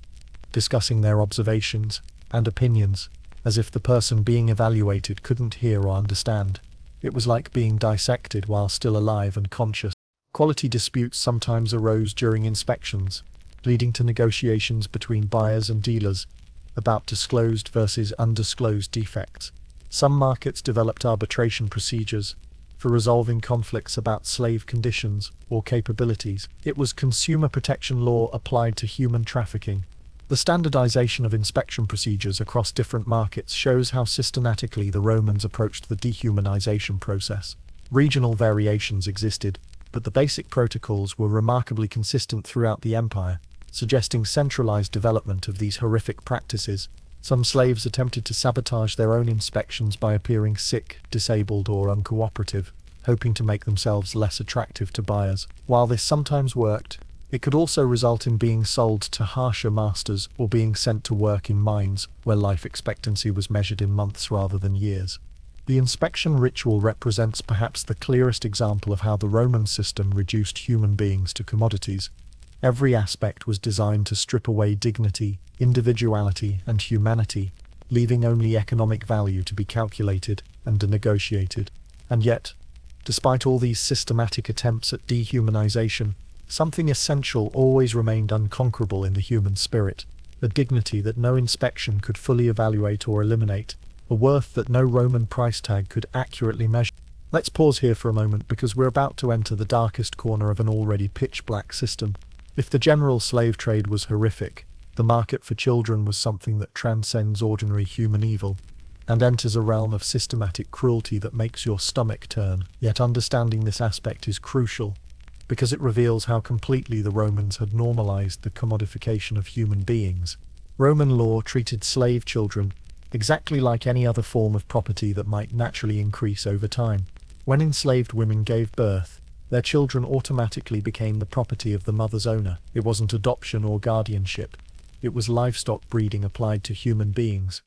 discussing their observations and opinions, as if the person being evaluated couldn't hear or understand. It was like being dissected while still alive and conscious. Quality disputes sometimes arose during inspections, leading to negotiations between buyers and dealers about disclosed versus undisclosed defects. Some markets developed arbitration procedures for resolving conflicts about slave conditions or capabilities. It was consumer protection law applied to human trafficking. The standardization of inspection procedures across different markets shows how systematically the Romans approached the dehumanization process. Regional variations existed, but the basic protocols were remarkably consistent throughout the empire, suggesting centralized development of these horrific practices. Some slaves attempted to sabotage their own inspections by appearing sick, disabled, or uncooperative, hoping to make themselves less attractive to buyers. While this sometimes worked, It could also result in being sold to harsher masters or being sent to work in mines where life expectancy was measured in months rather than years. The inspection ritual represents perhaps the clearest example of how the Roman system reduced human beings to commodities. Every aspect was designed to strip away dignity, individuality, and humanity, leaving only economic value to be calculated and negotiated. And yet, despite all these systematic attempts at dehumanization, something essential always remained unconquerable in the human spirit, a dignity that no inspection could fully evaluate or eliminate, a worth that no Roman price tag could accurately measure. Let's pause here for a moment because we're about to enter the darkest corner of an already pitch-black system. If the general slave trade was horrific, the market for children was something that transcends ordinary human evil and enters a realm of systematic cruelty that makes your stomach turn. Yet understanding this aspect is crucial, because it reveals how completely the Romans had normalized the commodification of human beings. Roman law treated slave children exactly like any other form of property that might naturally increase over time. When enslaved women gave birth, their children automatically became the property of the mother's owner. It wasn't adoption or guardianship. It was livestock breeding applied to human beings.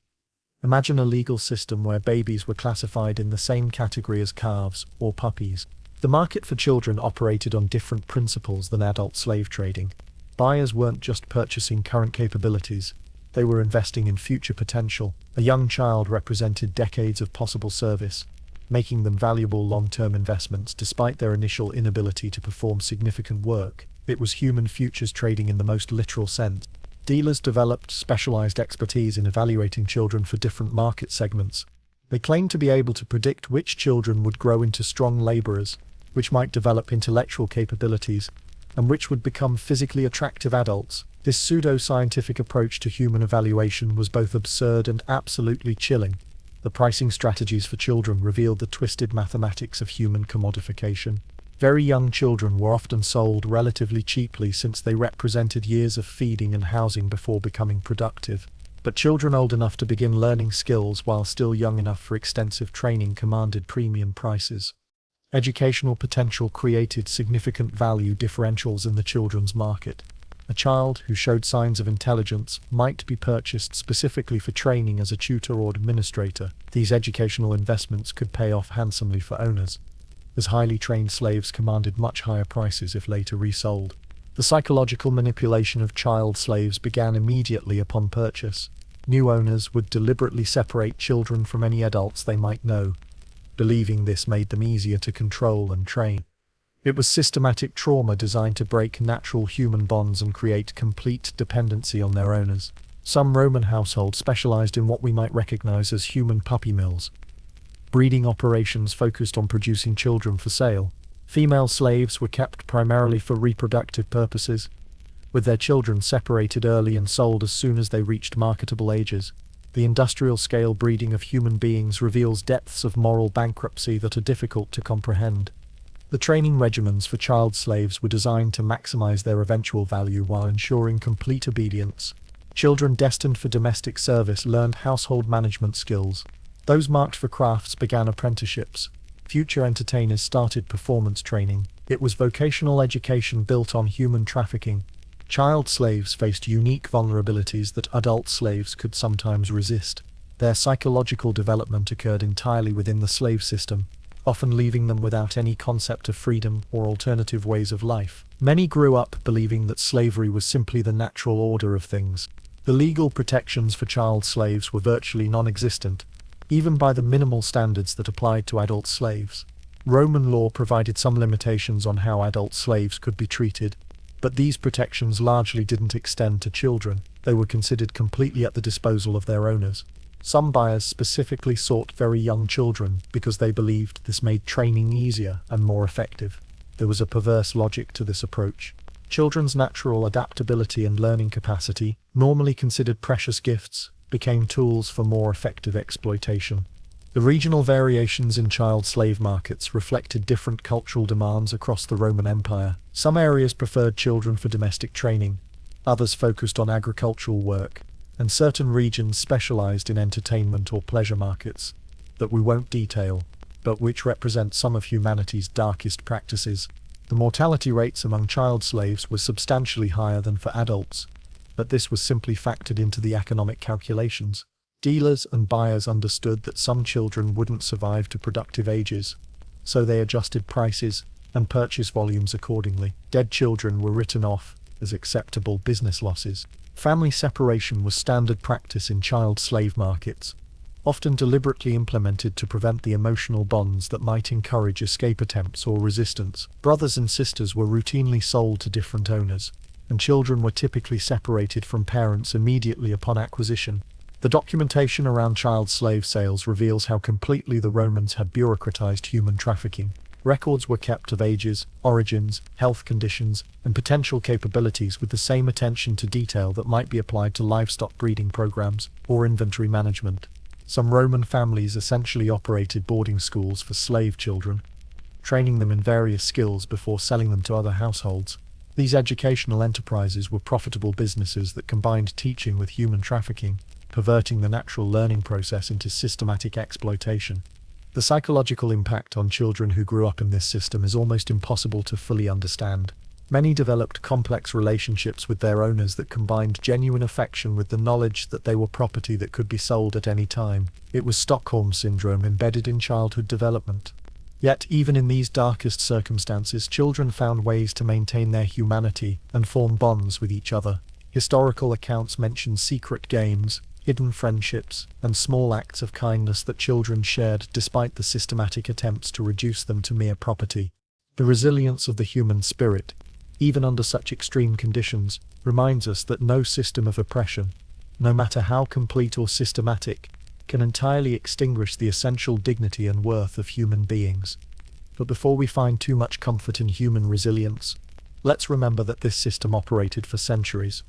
Imagine a legal system where babies were classified in the same category as calves or puppies. The market for children operated on different principles than adult slave trading. Buyers weren't just purchasing current capabilities, they were investing in future potential. A young child represented decades of possible service, making them valuable long-term investments despite their initial inability to perform significant work. It was human futures trading in the most literal sense. Dealers developed specialized expertise in evaluating children for different market segments. They claimed to be able to predict which children would grow into strong laborers, which might develop intellectual capabilities, and which would become physically attractive adults. This pseudo-scientific approach to human evaluation was both absurd and absolutely chilling. The pricing strategies for children revealed the twisted mathematics of human commodification. Very young children were often sold relatively cheaply since they represented years of feeding and housing before becoming productive. But children old enough to begin learning skills while still young enough for extensive training commanded premium prices. Educational potential created significant value differentials in the children's market. A child who showed signs of intelligence might be purchased specifically for training as a tutor or administrator. These educational investments could pay off handsomely for owners, as highly trained slaves commanded much higher prices if later resold. The psychological manipulation of child slaves began immediately upon purchase. New owners would deliberately separate children from any adults they might know, believing this made them easier to control and train. It was systematic trauma designed to break natural human bonds and create complete dependency on their owners. Some Roman households specialized in what we might recognize as human puppy mills. Breeding operations focused on producing children for sale. Female slaves were kept primarily for reproductive purposes, with their children separated early and sold as soon as they reached marketable ages. The industrial-scale breeding of human beings reveals depths of moral bankruptcy that are difficult to comprehend. The training regimens for child slaves were designed to maximize their eventual value while ensuring complete obedience. Children destined for domestic service learned household management skills. Those marked for crafts began apprenticeships. Future entertainers started performance training. It was vocational education built on human trafficking. Child slaves faced unique vulnerabilities that adult slaves could sometimes resist. Their psychological development occurred entirely within the slave system, often leaving them without any concept of freedom or alternative ways of life. Many grew up believing that slavery was simply the natural order of things. The legal protections for child slaves were virtually non-existent, even by the minimal standards that applied to adult slaves. Roman law provided some limitations on how adult slaves could be treated, but these protections largely didn't extend to children. They were considered completely at the disposal of their owners. Some buyers specifically sought very young children because they believed this made training easier and more effective. There was a perverse logic to this approach. Children's natural adaptability and learning capacity, normally considered precious gifts, became tools for more effective exploitation. The regional variations in child slave markets reflected different cultural demands across the Roman Empire. Some areas preferred children for domestic training, others focused on agricultural work, and certain regions specialized in entertainment or pleasure markets that we won't detail, but which represent some of humanity's darkest practices. The mortality rates among child slaves were substantially higher than for adults, but this was simply factored into the economic calculations. Dealers and buyers understood that some children wouldn't survive to productive ages, so they adjusted prices and purchase volumes accordingly. Dead children were written off as acceptable business losses. Family separation was standard practice in child slave markets, often deliberately implemented to prevent the emotional bonds that might encourage escape attempts or resistance. Brothers and sisters were routinely sold to different owners, and children were typically separated from parents immediately upon acquisition. The documentation around child slave sales reveals how completely the Romans had bureaucratized human trafficking. Records were kept of ages, origins, health conditions, and potential capabilities with the same attention to detail that might be applied to livestock breeding programs or inventory management. Some Roman families essentially operated boarding schools for slave children, training them in various skills before selling them to other households. These educational enterprises were profitable businesses that combined teaching with human trafficking, perverting the natural learning process into systematic exploitation. The psychological impact on children who grew up in this system is almost impossible to fully understand. Many developed complex relationships with their owners that combined genuine affection with the knowledge that they were property that could be sold at any time. It was Stockholm Syndrome embedded in childhood development. Yet, even in these darkest circumstances, children found ways to maintain their humanity and form bonds with each other. Historical accounts mention secret games, hidden friendships, and small acts of kindness that children shared despite the systematic attempts to reduce them to mere property. The resilience of the human spirit, even under such extreme conditions, reminds us that no system of oppression, no matter how complete or systematic, can entirely extinguish the essential dignity and worth of human beings. But before we find too much comfort in human resilience, let's remember that this system operated for centuries,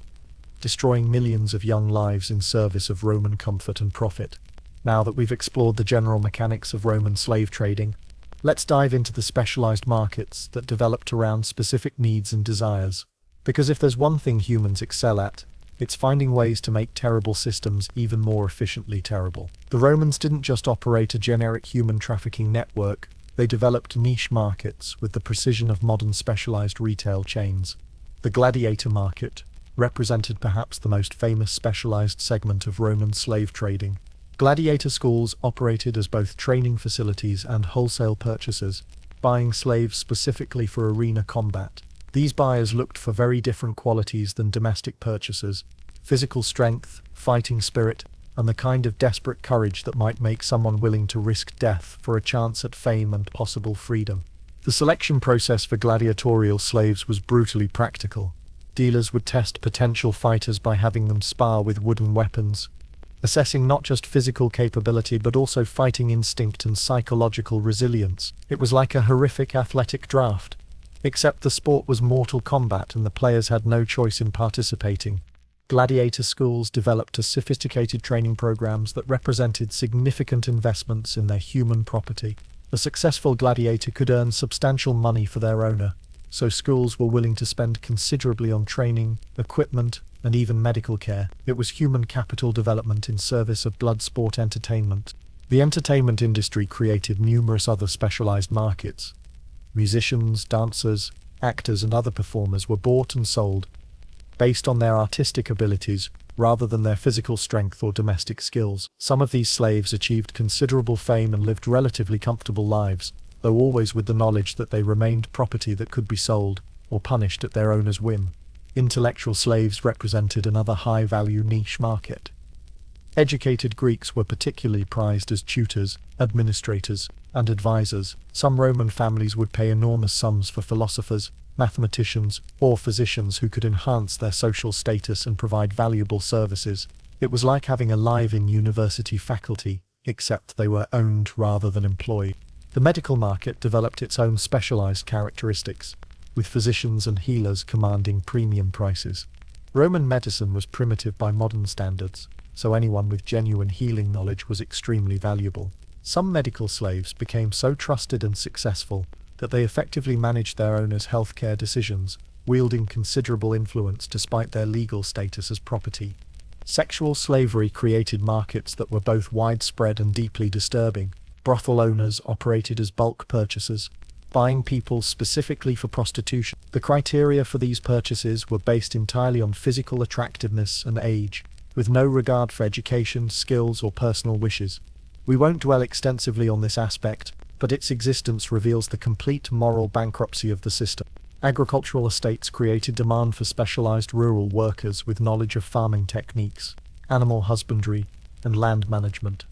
destroying millions of young lives in service of Roman comfort and profit. Now that we've explored the general mechanics of Roman slave trading, let's dive into the specialized markets that developed around specific needs and desires. Because if there's one thing humans excel at, it's finding ways to make terrible systems even more efficiently terrible. The Romans didn't just operate a generic human trafficking network, they developed niche markets with the precision of modern specialized retail chains. The gladiator market represented perhaps the most famous specialized segment of Roman slave trading. Gladiator schools operated as both training facilities and wholesale purchasers, buying slaves specifically for arena combat. These buyers looked for very different qualities than domestic purchasers: physical strength, fighting spirit, and the kind of desperate courage that might make someone willing to risk death for a chance at fame and possible freedom. The selection process for gladiatorial slaves was brutally practical. Dealers would test potential fighters by having them spar with wooden weapons, assessing not just physical capability but also fighting instinct and psychological resilience. It was like a horrific athletic draft, except the sport was mortal combat and the players had no choice in participating. Gladiator schools developed sophisticated training programs that represented significant investments in their human property. A successful gladiator could earn substantial money for their owner, so schools were willing to spend considerably on training, equipment, and even medical care. It was human capital development in service of blood sport entertainment. The entertainment industry created numerous other specialized markets. Musicians, dancers, actors, and other performers were bought and sold based on their artistic abilities rather than their physical strength or domestic skills. Some of these slaves achieved considerable fame and lived relatively comfortable lives, though always with the knowledge that they remained property that could be sold or punished at their owner's whim. Intellectual slaves represented another high-value niche market. Educated Greeks were particularly prized as tutors, administrators, and advisors. Some Roman families would pay enormous sums for philosophers, mathematicians, or physicians who could enhance their social status and provide valuable services. It was like having a live-in university faculty, except they were owned rather than employed. The medical market developed its own specialized characteristics, with physicians and healers commanding premium prices. Roman medicine was primitive by modern standards, so anyone with genuine healing knowledge was extremely valuable. Some medical slaves became so trusted and successful that they effectively managed their owners' healthcare decisions, wielding considerable influence despite their legal status as property. Sexual slavery created markets that were both widespread and deeply disturbing. Brothel owners operated as bulk purchasers, buying people specifically for prostitution. The criteria for these purchases were based entirely on physical attractiveness and age, with no regard for education, skills, or personal wishes. We won't dwell extensively on this aspect, but its existence reveals the complete moral bankruptcy of the system. Agricultural estates created demand for specialized rural workers with knowledge of farming techniques, animal husbandry, and land management.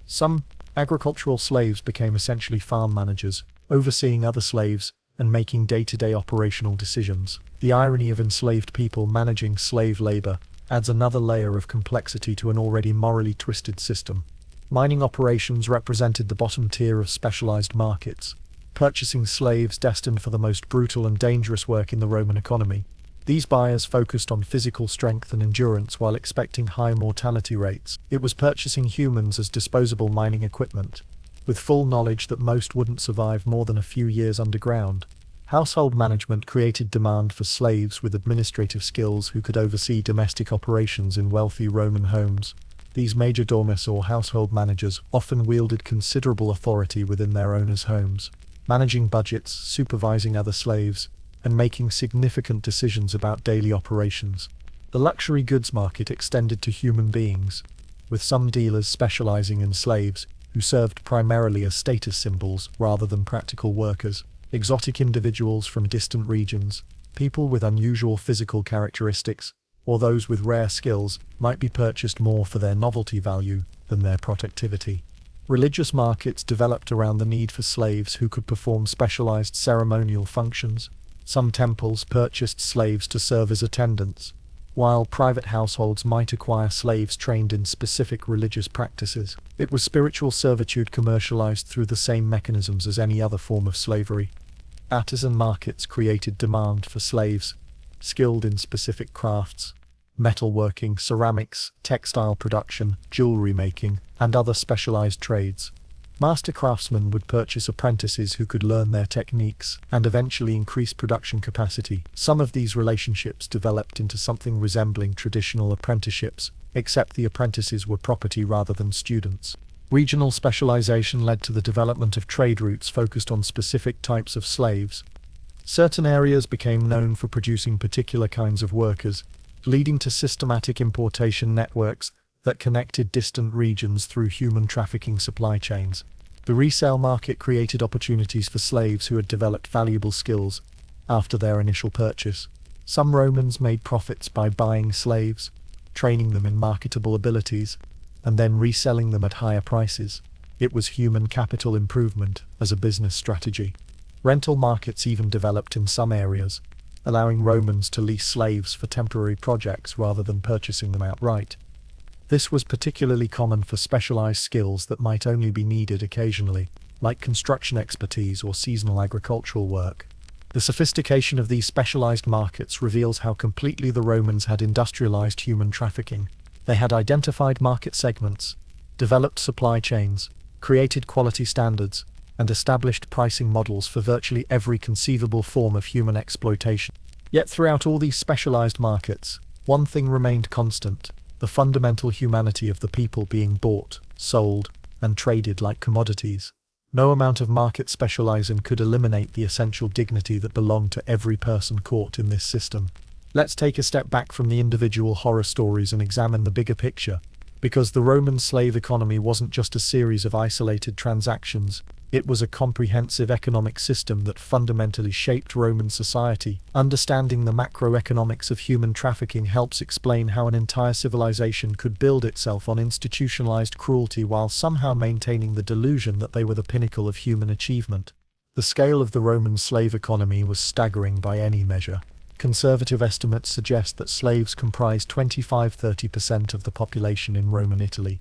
Some agricultural slaves became essentially farm managers, overseeing other slaves and making day-to-day operational decisions. The irony of enslaved people managing slave labor adds another layer of complexity to an already morally twisted system. Mining operations represented the bottom tier of specialized markets, purchasing slaves destined for the most brutal and dangerous work in the Roman economy. These buyers focused on physical strength and endurance while expecting high mortality rates. It was purchasing humans as disposable mining equipment, with full knowledge that most wouldn't survive more than a few years underground. Household management created demand for slaves with administrative skills who could oversee domestic operations in wealthy Roman homes. These major domus or household managers often wielded considerable authority within their owners' homes, managing budgets, supervising other slaves, and making significant decisions about daily operations. The luxury goods market extended to human beings, with some dealers specializing in slaves, who served primarily as status symbols rather than practical workers. Exotic individuals from distant regions, people with unusual physical characteristics, or those with rare skills, might be purchased more for their novelty value than their productivity. Religious markets developed around the need for slaves who could perform specialized ceremonial functions. Some temples purchased slaves to serve as attendants, while private households might acquire slaves trained in specific religious practices. It was spiritual servitude commercialized through the same mechanisms as any other form of slavery. Artisan markets created demand for slaves, skilled in specific crafts, metalworking, ceramics, textile production, jewelry making, and other specialized trades. Master craftsmen would purchase apprentices who could learn their techniques and eventually increase production capacity. Some of these relationships developed into something resembling traditional apprenticeships, except the apprentices were property rather than students. Regional specialization led to the development of trade routes focused on specific types of slaves. Certain areas became known for producing particular kinds of workers, leading to systematic importation networks that connected distant regions through human trafficking supply chains. The resale market created opportunities for slaves who had developed valuable skills after their initial purchase. Some Romans made profits by buying slaves, training them in marketable abilities, and then reselling them at higher prices. It was human capital improvement as a business strategy. Rental markets even developed in some areas, allowing Romans to lease slaves for temporary projects rather than purchasing them outright. This was particularly common for specialized skills that might only be needed occasionally, like construction expertise or seasonal agricultural work. The sophistication of these specialized markets reveals how completely the Romans had industrialized human trafficking. They had identified market segments, developed supply chains, created quality standards, and established pricing models for virtually every conceivable form of human exploitation. Yet throughout all these specialized markets, one thing remained constant: the fundamental humanity of the people being bought, sold, and traded like commodities. No amount of market specializing could eliminate the essential dignity that belonged to every person caught in this system. Let's take a step back from the individual horror stories and examine the bigger picture, because the Roman slave economy wasn't just a series of isolated transactions. It was a comprehensive economic system that fundamentally shaped Roman society. Understanding the macroeconomics of human trafficking helps explain how an entire civilization could build itself on institutionalized cruelty while somehow maintaining the delusion that they were the pinnacle of human achievement. The scale of the Roman slave economy was staggering by any measure. Conservative estimates suggest that slaves comprised 25–30% of the population in Roman Italy,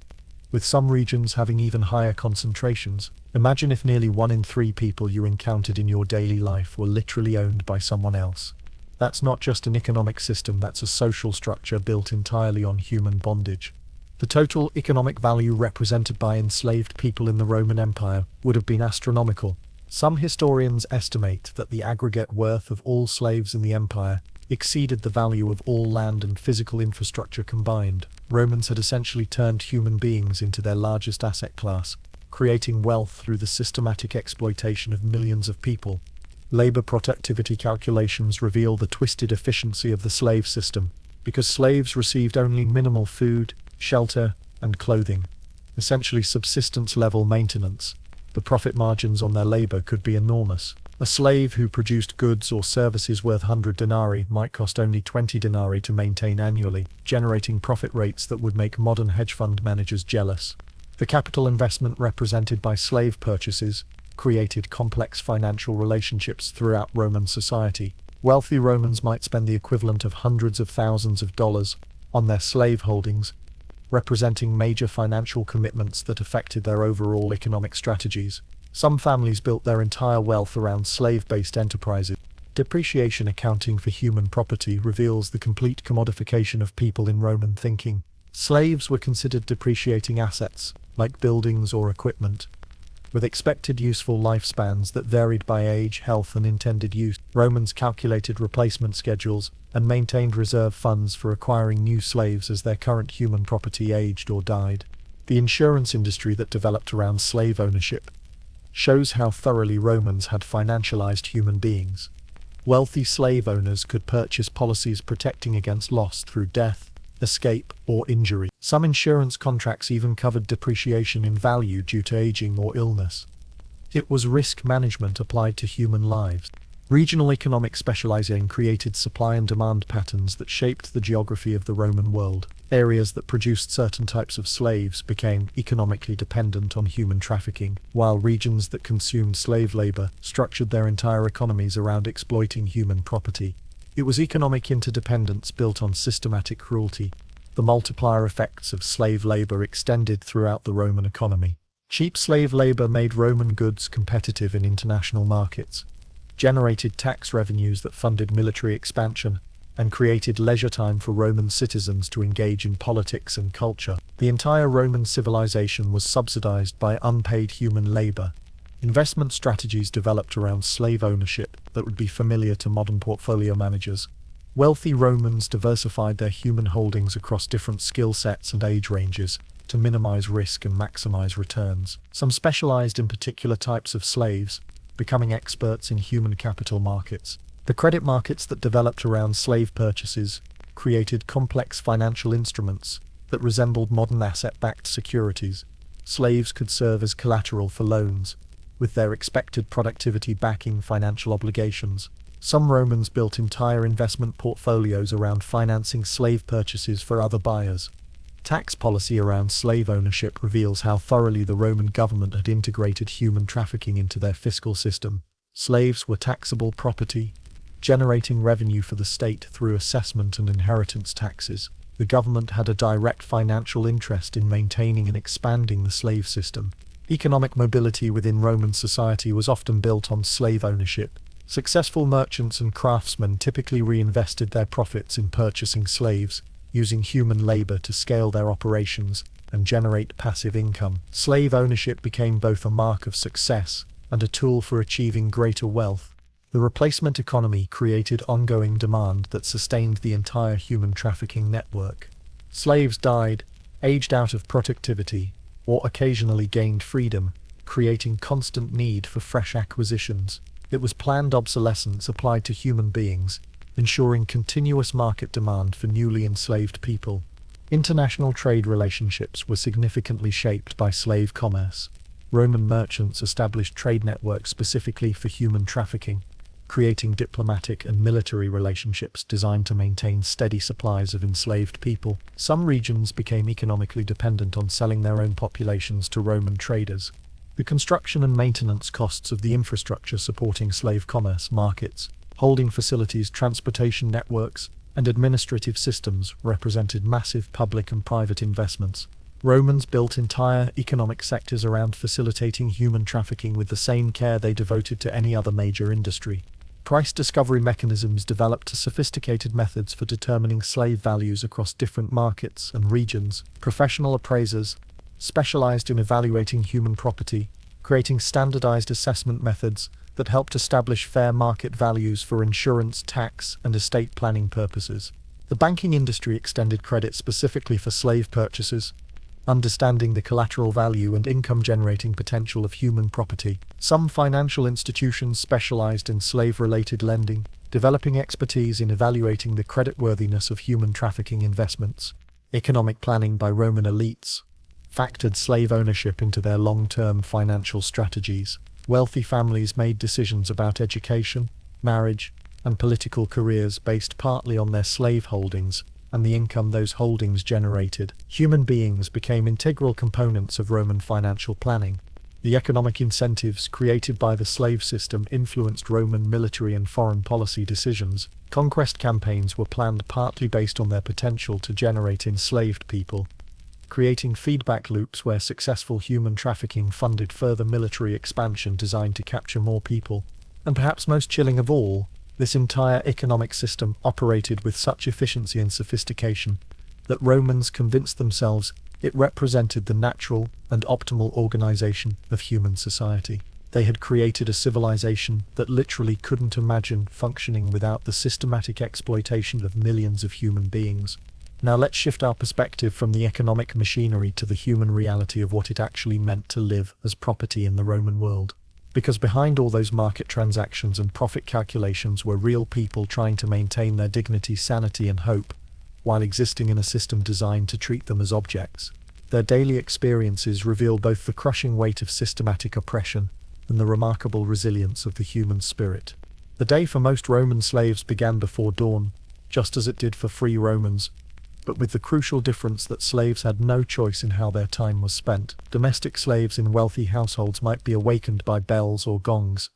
with some regions having even higher concentrations. Imagine if nearly 1 in 3 people you encountered in your daily life were literally owned by someone else. That's not just an economic system, that's a social structure built entirely on human bondage. The total economic value represented by enslaved people in the Roman Empire would have been astronomical. Some historians estimate that the aggregate worth of all slaves in the empire exceeded the value of all land and physical infrastructure combined. Romans had essentially turned human beings into their largest asset class, creating wealth through the systematic exploitation of millions of people. Labor productivity calculations reveal the twisted efficiency of the slave system, because slaves received only minimal food, shelter, and clothing, essentially subsistence-level maintenance. The profit margins on their labor could be enormous. A slave who produced goods or services worth 100 denarii might cost only 20 denarii to maintain annually, generating profit rates that would make modern hedge fund managers jealous. The capital investment represented by slave purchases created complex financial relationships throughout Roman society. Wealthy Romans might spend the equivalent of hundreds of thousands of dollars on their slave holdings, representing major financial commitments that affected their overall economic strategies. Some families built their entire wealth around slave-based enterprises. Depreciation accounting for human property reveals the complete commodification of people in Roman thinking. Slaves were considered depreciating assets, like buildings or equipment, with expected useful lifespans that varied by age, health, and intended use. Romans calculated replacement schedules and maintained reserve funds for acquiring new slaves as their current human property aged or died. The insurance industry that developed around slave ownership shows how thoroughly Romans had financialized human beings. Wealthy slave owners could purchase policies protecting against loss through death, escape, or injury. Some insurance contracts even covered depreciation in value due to aging or illness. It was risk management applied to human lives. Regional economic specialization created supply and demand patterns that shaped the geography of the Roman world. Areas that produced certain types of slaves became economically dependent on human trafficking, while regions that consumed slave labor structured their entire economies around exploiting human property. It was economic interdependence built on systematic cruelty. The multiplier effects of slave labor extended throughout the Roman economy. Cheap slave labor made Roman goods competitive in international markets, generated tax revenues that funded military expansion, and created leisure time for Roman citizens to engage in politics and culture. The entire Roman civilization was subsidized by unpaid human labor. Investment strategies developed around slave ownership that would be familiar to modern portfolio managers. Wealthy Romans diversified their human holdings across different skill sets and age ranges to minimize risk and maximize returns. Some specialized in particular types of slaves, becoming experts in human capital markets. The credit markets that developed around slave purchases created complex financial instruments that resembled modern asset-backed securities. Slaves could serve as collateral for loans, with their expected productivity backing financial obligations. Some Romans built entire investment portfolios around financing slave purchases for other buyers. Tax policy around slave ownership reveals how thoroughly the Roman government had integrated human trafficking into their fiscal system. Slaves were taxable property, generating revenue for the state through assessment and inheritance taxes. The government had a direct financial interest in maintaining and expanding the slave system. Economic mobility within Roman society was often built on slave ownership. Successful merchants and craftsmen typically reinvested their profits in purchasing slaves, using human labor to scale their operations and generate passive income. Slave ownership became both a mark of success and a tool for achieving greater wealth. The replacement economy created ongoing demand that sustained the entire human trafficking network. Slaves died, aged out of productivity, or occasionally gained freedom, creating constant need for fresh acquisitions. It was planned obsolescence applied to human beings, ensuring continuous market demand for newly enslaved people. International trade relationships were significantly shaped by slave commerce. Roman merchants established trade networks specifically for human trafficking, creating diplomatic and military relationships designed to maintain steady supplies of enslaved people. Some regions became economically dependent on selling their own populations to Roman traders. The construction and maintenance costs of the infrastructure supporting slave commerce markets, holding facilities, transportation networks, and administrative systems represented massive public and private investments. Romans built entire economic sectors around facilitating human trafficking with the same care they devoted to any other major industry. Price discovery mechanisms developed sophisticated methods for determining slave values across different markets and regions. Professional appraisers specialized in evaluating human property, creating standardized assessment methods that helped establish fair market values for insurance, tax, and estate planning purposes. The banking industry extended credit specifically for slave purchases, understanding the collateral value and income-generating potential of human property. Some financial institutions specialized in slave-related lending, developing expertise in evaluating the creditworthiness of human trafficking investments. Economic planning by Roman elites factored slave ownership into their long-term financial strategies. Wealthy families made decisions about education, marriage, and political careers based partly on their slave holdings and the income those holdings generated. Human beings became integral components of Roman financial planning. The economic incentives created by the slave system influenced Roman military and foreign policy decisions. Conquest campaigns were planned partly based on their potential to generate enslaved people, creating feedback loops where successful human trafficking funded further military expansion designed to capture more people. And perhaps most chilling of all, this entire economic system operated with such efficiency and sophistication that Romans convinced themselves it represented the natural and optimal organization of human society. They had created a civilization that literally couldn't imagine functioning without the systematic exploitation of millions of human beings. Now let's shift our perspective from the economic machinery to the human reality of what it actually meant to live as property in the Roman world. Because behind all those market transactions and profit calculations were real people trying to maintain their dignity, sanity, and hope, while existing in a system designed to treat them as objects. Their daily experiences reveal both the crushing weight of systematic oppression and the remarkable resilience of the human spirit. The day for most Roman slaves began before dawn, just as it did for free Romans, but with the crucial difference that slaves had no choice in how their time was spent. Domestic slaves in wealthy households might be awakened by bells or gongs,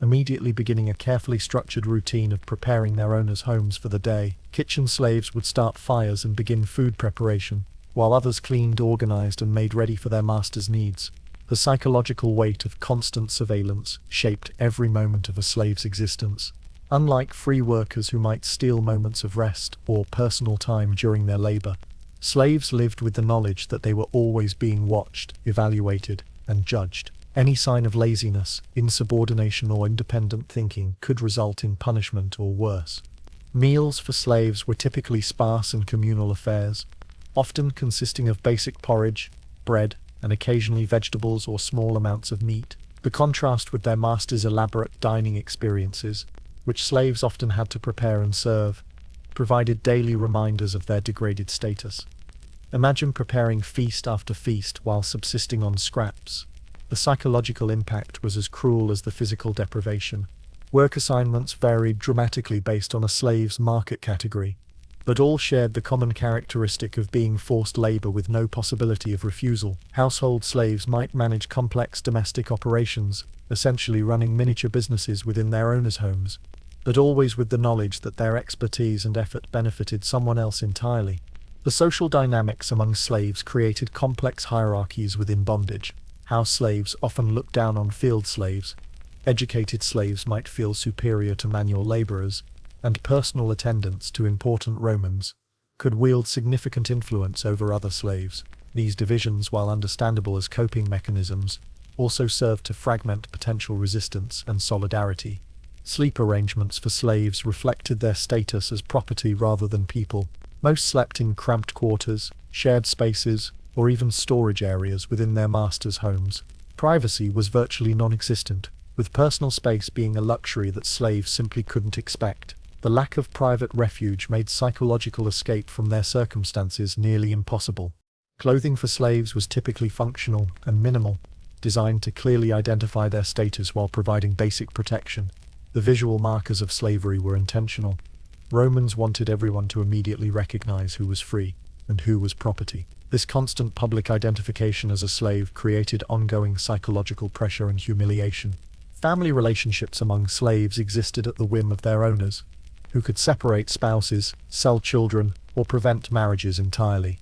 immediately beginning a carefully structured routine of preparing their owners' homes for the day. Kitchen slaves would start fires and begin food preparation, while others cleaned, organized, and made ready for their master's needs. The psychological weight of constant surveillance shaped every moment of a slave's existence. Unlike free workers who might steal moments of rest or personal time during their labor, slaves lived with the knowledge that they were always being watched, evaluated, and judged. Any sign of laziness, insubordination, or independent thinking could result in punishment or worse. Meals for slaves were typically sparse and communal affairs, often consisting of basic porridge, bread, and occasionally vegetables or small amounts of meat. The contrast with their masters' elaborate dining experiences, which slaves often had to prepare and serve, provided daily reminders of their degraded status. Imagine preparing feast after feast while subsisting on scraps. The psychological impact was as cruel as the physical deprivation. Work assignments varied dramatically based on a slave's market category, but all shared the common characteristic of being forced labor with no possibility of refusal. Household slaves might manage complex domestic operations, essentially running miniature businesses within their owners' homes, but always with the knowledge that their expertise and effort benefited someone else entirely. The social dynamics among slaves created complex hierarchies within bondage. House slaves often looked down on field slaves. Educated slaves might feel superior to manual laborers, and personal attendants to important Romans could wield significant influence over other slaves. These divisions, while understandable as coping mechanisms, also served to fragment potential resistance and solidarity. Sleep arrangements for slaves reflected their status as property rather than people. Most slept in cramped quarters, shared spaces, or even storage areas within their masters' homes. Privacy was virtually non-existent, with personal space being a luxury that slaves simply couldn't expect. The lack of private refuge made psychological escape from their circumstances nearly impossible. Clothing for slaves was typically functional and minimal, designed to clearly identify their status while providing basic protection. The visual markers of slavery were intentional. Romans wanted everyone to immediately recognize who was free and who was property. This constant public identification as a slave created ongoing psychological pressure and humiliation. Family relationships among slaves existed at the whim of their owners, who could separate spouses, sell children, or prevent marriages entirely.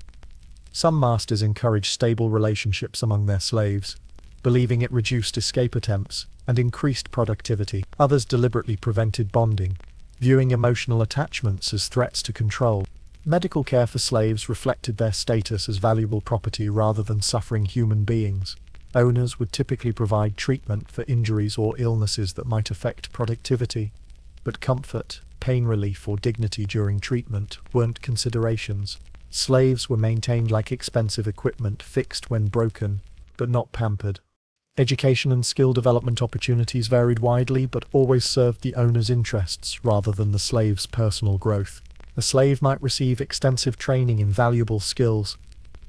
Some masters encouraged stable relationships among their slaves, believing it reduced escape attempts and increased productivity. Others deliberately prevented bonding, viewing emotional attachments as threats to control. Medical care for slaves reflected their status as valuable property rather than suffering human beings. Owners would typically provide treatment for injuries or illnesses that might affect productivity, but comfort, pain relief, or dignity during treatment weren't considerations. Slaves were maintained like expensive equipment, fixed when broken, but not pampered. Education and skill development opportunities varied widely, but always served the owner's interests rather than the slave's personal growth. A slave might receive extensive training in valuable skills,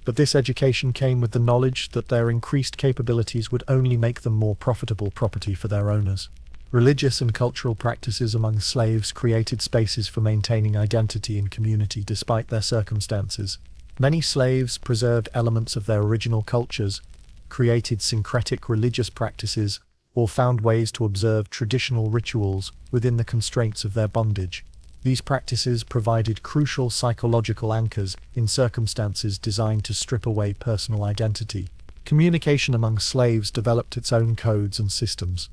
but this education came with the knowledge that their increased capabilities would only make them more profitable property for their owners. Religious and cultural practices among slaves created spaces for maintaining identity and community despite their circumstances. Many slaves preserved elements of their original cultures, created syncretic religious practices, or found ways to observe traditional rituals within the constraints of their bondage. These practices provided crucial psychological anchors in circumstances designed to strip away personal identity. Communication among slaves developed its own codes and systems,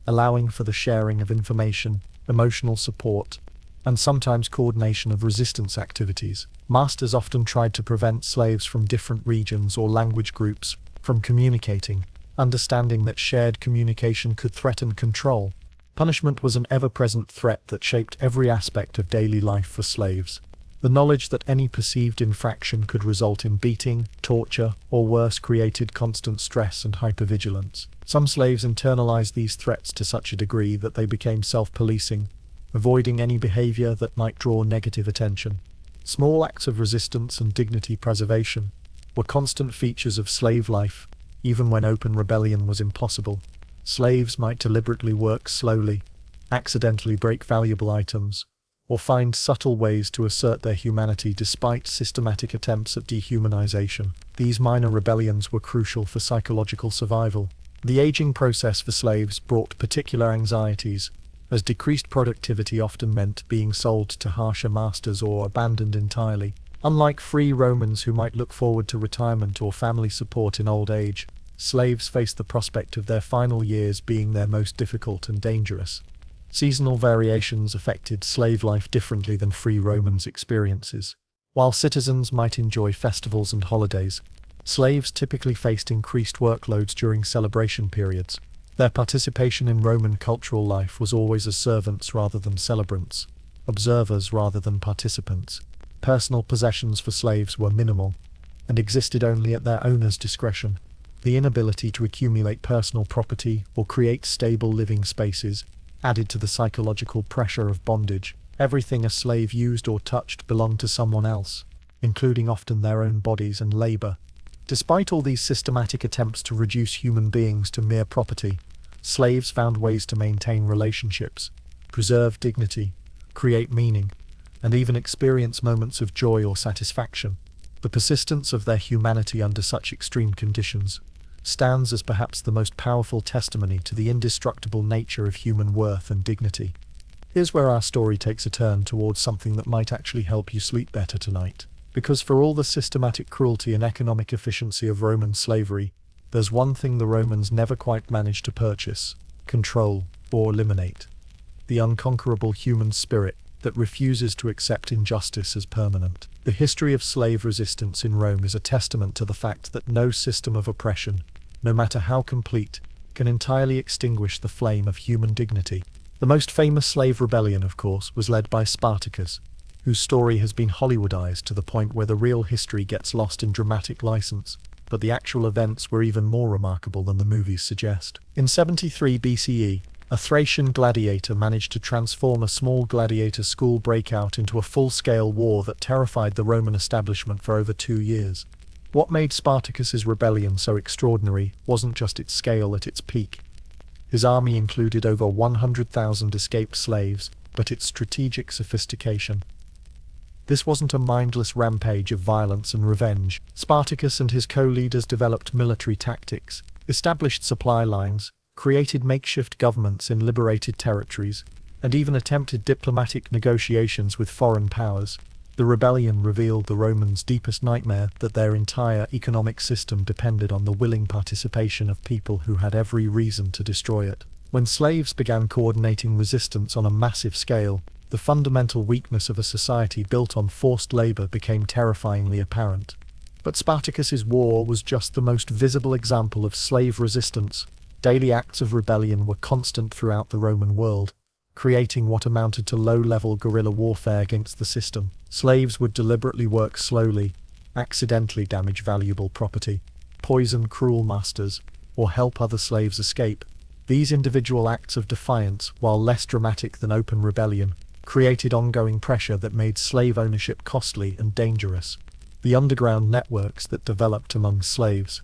allowing for the sharing of information, emotional support, and sometimes coordination of resistance activities. Masters often tried to prevent slaves from different regions or language groups from communicating, understanding that shared communication could threaten control. Punishment was an ever-present threat that shaped every aspect of daily life for slaves. The knowledge that any perceived infraction could result in beating, torture, or worse created constant stress and hypervigilance. Some slaves internalized these threats to such a degree that they became self-policing, avoiding any behavior that might draw negative attention. Small acts of resistance and dignity preservation were constant features of slave life, even when open rebellion was impossible. Slaves might deliberately work slowly, accidentally break valuable items, or find subtle ways to assert their humanity despite systematic attempts at dehumanization. These minor rebellions were crucial for psychological survival. The aging process for slaves brought particular anxieties, as decreased productivity often meant being sold to harsher masters or abandoned entirely. Unlike free Romans who might look forward to retirement or family support in old age, slaves faced the prospect of their final years being their most difficult and dangerous. Seasonal variations affected slave life differently than free Romans' experiences. While citizens might enjoy festivals and holidays, slaves typically faced increased workloads during celebration periods. Their participation in Roman cultural life was always as servants rather than celebrants, observers rather than participants. Personal possessions for slaves were minimal, and existed only at their owner's discretion. The inability to accumulate personal property or create stable living spaces added to the psychological pressure of bondage. Everything a slave used or touched belonged to someone else, including often their own bodies and labor. Despite all these systematic attempts to reduce human beings to mere property, slaves found ways to maintain relationships, preserve dignity, create meaning, and even experience moments of joy or satisfaction. The persistence of their humanity under such extreme conditions stands as perhaps the most powerful testimony to the indestructible nature of human worth and dignity. Here's where our story takes a turn towards something that might actually help you sleep better tonight. Because for all the systematic cruelty and economic efficiency of Roman slavery, there's one thing the Romans never quite managed to purchase, control, or eliminate: the unconquerable human spirit that refuses to accept injustice as permanent. The history of slave resistance in Rome is a testament to the fact that no system of oppression, no matter how complete, can entirely extinguish the flame of human dignity. The most famous slave rebellion, of course, was led by Spartacus, whose story has been Hollywoodized to the point where the real history gets lost in dramatic license, but the actual events were even more remarkable than the movies suggest. In 73 BCE, a Thracian gladiator managed to transform a small gladiator school breakout into a full-scale war that terrified the Roman establishment for over 2 years. What made Spartacus's rebellion so extraordinary wasn't just its scale at its peak. His army included over 100,000 escaped slaves, but its strategic sophistication. This wasn't a mindless rampage of violence and revenge. Spartacus and his co-leaders developed military tactics, established supply lines, created makeshift governments in liberated territories, and even attempted diplomatic negotiations with foreign powers. The rebellion revealed the Romans' deepest nightmare, that their entire economic system depended on the willing participation of people who had every reason to destroy it. When slaves began coordinating resistance on a massive scale, the fundamental weakness of a society built on forced labor became terrifyingly apparent. But Spartacus's war was just the most visible example of slave resistance. Daily acts of rebellion were constant throughout the Roman world, creating what amounted to low-level guerrilla warfare against the system. Slaves would deliberately work slowly, accidentally damage valuable property, poison cruel masters, or help other slaves escape. These individual acts of defiance, while less dramatic than open rebellion, created ongoing pressure that made slave ownership costly and dangerous. The underground networks that developed among slaves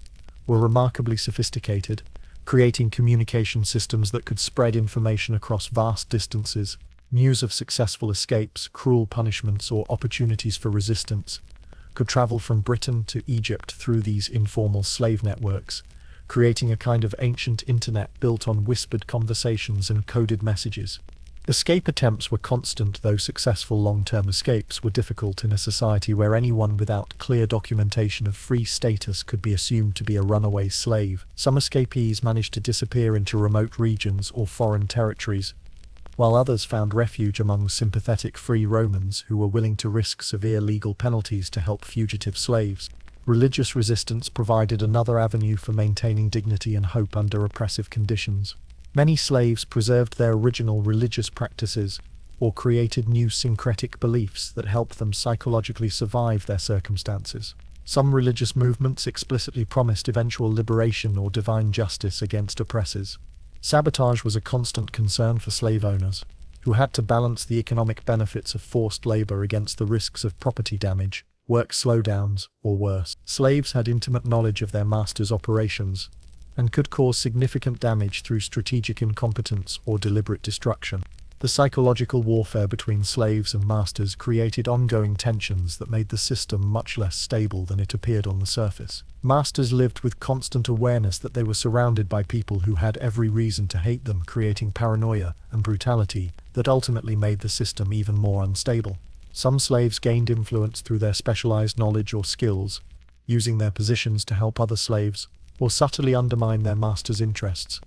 were remarkably sophisticated, creating communication systems that could spread information across vast distances. News of successful escapes, cruel punishments, or opportunities for resistance could travel from Britain to Egypt through these informal slave networks, creating a kind of ancient internet built on whispered conversations and coded messages. Escape attempts were constant, though successful long-term escapes were difficult in a society where anyone without clear documentation of free status could be assumed to be a runaway slave. Some escapees managed to disappear into remote regions or foreign territories, while others found refuge among sympathetic free Romans who were willing to risk severe legal penalties to help fugitive slaves. Religious resistance provided another avenue for maintaining dignity and hope under oppressive conditions. Many slaves preserved their original religious practices or created new syncretic beliefs that helped them psychologically survive their circumstances. Some religious movements explicitly promised eventual liberation or divine justice against oppressors. Sabotage was a constant concern for slave owners, who had to balance the economic benefits of forced labor against the risks of property damage, work slowdowns, or worse. Slaves had intimate knowledge of their masters' operations, and could cause significant damage through strategic incompetence or deliberate destruction. The psychological warfare between slaves and masters created ongoing tensions that made the system much less stable than it appeared on the surface. Masters lived with constant awareness that they were surrounded by people who had every reason to hate them, creating paranoia and brutality that ultimately made the system even more unstable. Some slaves gained influence through their specialized knowledge or skills, using their positions to help other slaves, or subtly undermine their masters' interests.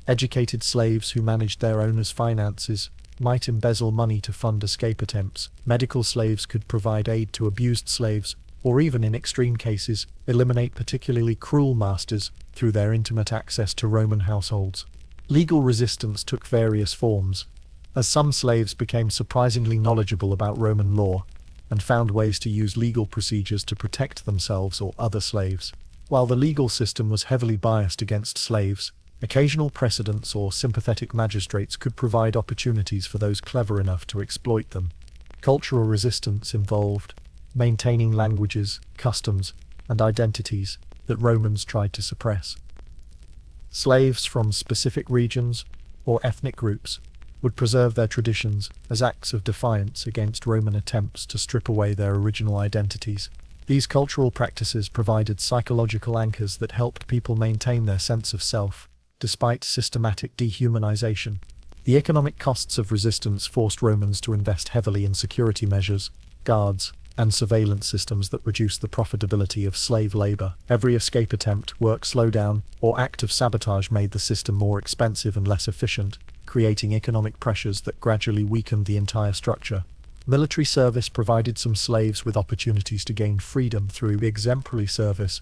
Educated slaves who managed their owners' finances might embezzle money to fund escape attempts. Medical slaves could provide aid to abused slaves, or even in extreme cases, eliminate particularly cruel masters through their intimate access to Roman households. Legal resistance took various forms, as some slaves became surprisingly knowledgeable about Roman law and found ways to use legal procedures to protect themselves or other slaves. While the legal system was heavily biased against slaves, occasional precedents or sympathetic magistrates could provide opportunities for those clever enough to exploit them. Cultural resistance involved maintaining languages, customs, and identities that Romans tried to suppress. Slaves from specific regions or ethnic groups would preserve their traditions as acts of defiance against Roman attempts to strip away their original identities. These cultural practices provided psychological anchors that helped people maintain their sense of self, despite systematic dehumanization. The economic costs of resistance forced Romans to invest heavily in security measures, guards, and surveillance systems that reduced the profitability of slave labor. Every escape attempt, work slowdown, or act of sabotage made the system more expensive and less efficient, creating economic pressures that gradually weakened the entire structure. Military service provided some slaves with opportunities to gain freedom through exemplary service,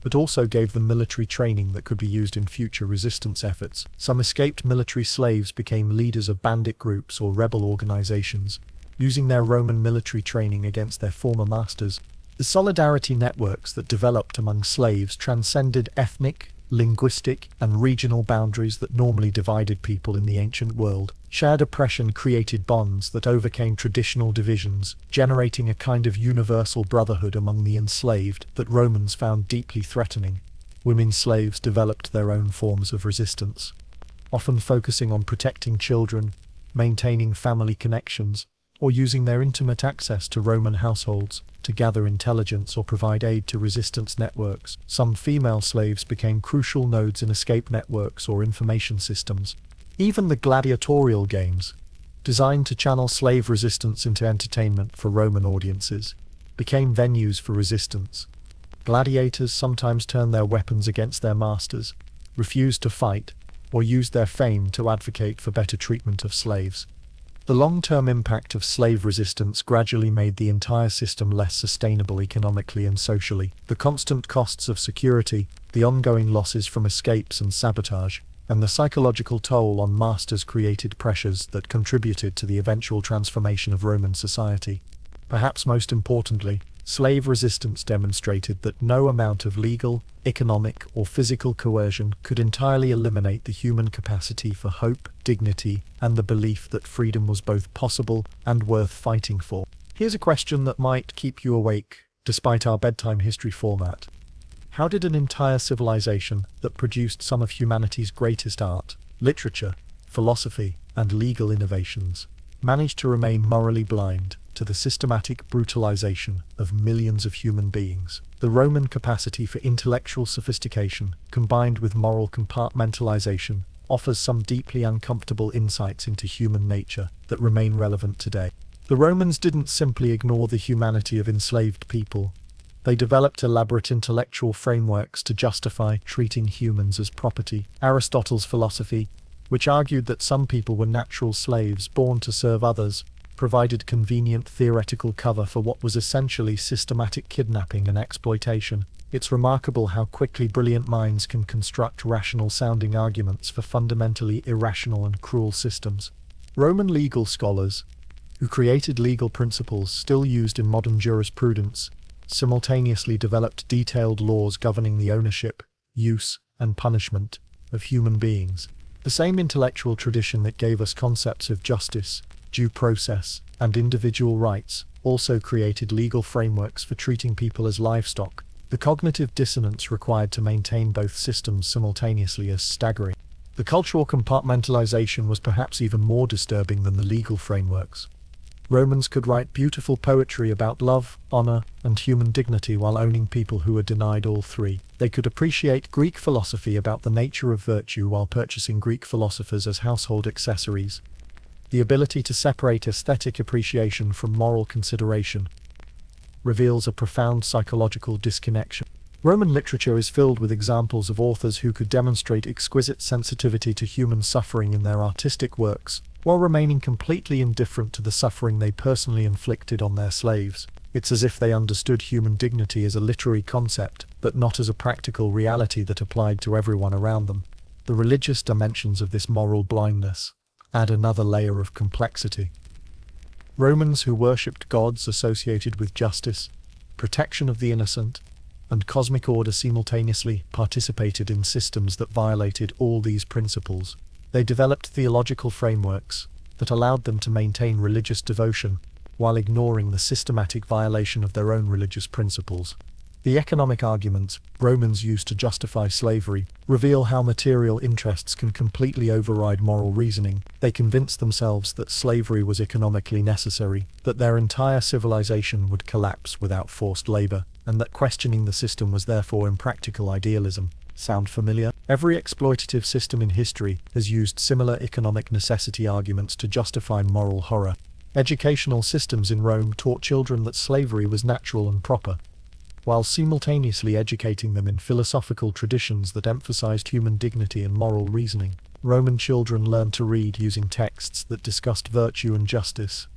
but also gave them military training that could be used in future resistance efforts. Some escaped military slaves became leaders of bandit groups or rebel organizations, using their Roman military training against their former masters. The solidarity networks that developed among slaves transcended ethnic, linguistic, and regional boundaries that normally divided people in the ancient world. Shared oppression created bonds that overcame traditional divisions, generating a kind of universal brotherhood among the enslaved that Romans found deeply threatening. Women slaves developed their own forms of resistance, often focusing on protecting children, maintaining family connections, or using their intimate access to Roman households to gather intelligence or provide aid to resistance networks. Some female slaves became crucial nodes in escape networks or information systems. Even the gladiatorial games, designed to channel slave resistance into entertainment for Roman audiences, became venues for resistance. Gladiators sometimes turned their weapons against their masters, refused to fight, or used their fame to advocate for better treatment of slaves. The long-term impact of slave resistance gradually made the entire system less sustainable economically and socially. The constant costs of security, the ongoing losses from escapes and sabotage, and the psychological toll on masters created pressures that contributed to the eventual transformation of Roman society. Perhaps most importantly, Slave resistance demonstrated that no amount of legal, economic, or physical coercion could entirely eliminate the human capacity for hope, dignity, and the belief that freedom was both possible and worth fighting for. Here's a question that might keep you awake, despite our bedtime history format. How did an entire civilization that produced some of humanity's greatest art, literature, philosophy, and legal innovations manage to remain morally blind to the systematic brutalization of millions of human beings? The Roman capacity for intellectual sophistication, combined with moral compartmentalization, offers some deeply uncomfortable insights into human nature that remain relevant today. The Romans didn't simply ignore the humanity of enslaved people. They developed elaborate intellectual frameworks to justify treating humans as property. Aristotle's philosophy, which argued that some people were natural slaves born to serve others, provided convenient theoretical cover for what was essentially systematic kidnapping and exploitation. It's remarkable how quickly brilliant minds can construct rational-sounding arguments for fundamentally irrational and cruel systems. Roman legal scholars, who created legal principles still used in modern jurisprudence, simultaneously developed detailed laws governing the ownership, use, and punishment of human beings. The same intellectual tradition that gave us concepts of justice, due process, and individual rights also created legal frameworks for treating people as livestock. The cognitive dissonance required to maintain both systems simultaneously is staggering. The cultural compartmentalization was perhaps even more disturbing than the legal frameworks. Romans could write beautiful poetry about love, honor, and human dignity while owning people who were denied all three. They could appreciate Greek philosophy about the nature of virtue while purchasing Greek philosophers as household accessories. The ability to separate aesthetic appreciation from moral consideration reveals a profound psychological disconnection. Roman literature is filled with examples of authors who could demonstrate exquisite sensitivity to human suffering in their artistic works, while remaining completely indifferent to the suffering they personally inflicted on their slaves. It's as if they understood human dignity as a literary concept, but not as a practical reality that applied to everyone around them. The religious dimensions of this moral blindness add another layer of complexity. Romans who worshipped gods associated with justice, protection of the innocent, and cosmic order simultaneously participated in systems that violated all these principles. They developed theological frameworks that allowed them to maintain religious devotion while ignoring the systematic violation of their own religious principles. The economic arguments Romans used to justify slavery reveal how material interests can completely override moral reasoning. They convinced themselves that slavery was economically necessary, that their entire civilization would collapse without forced labor, and that questioning the system was therefore impractical idealism. Sound familiar? Every exploitative system in history has used similar economic necessity arguments to justify moral horror. Educational systems in Rome taught children that slavery was natural and proper, while simultaneously educating them in philosophical traditions that emphasized human dignity and moral reasoning. Roman children learned to read using texts that discussed virtue and justice,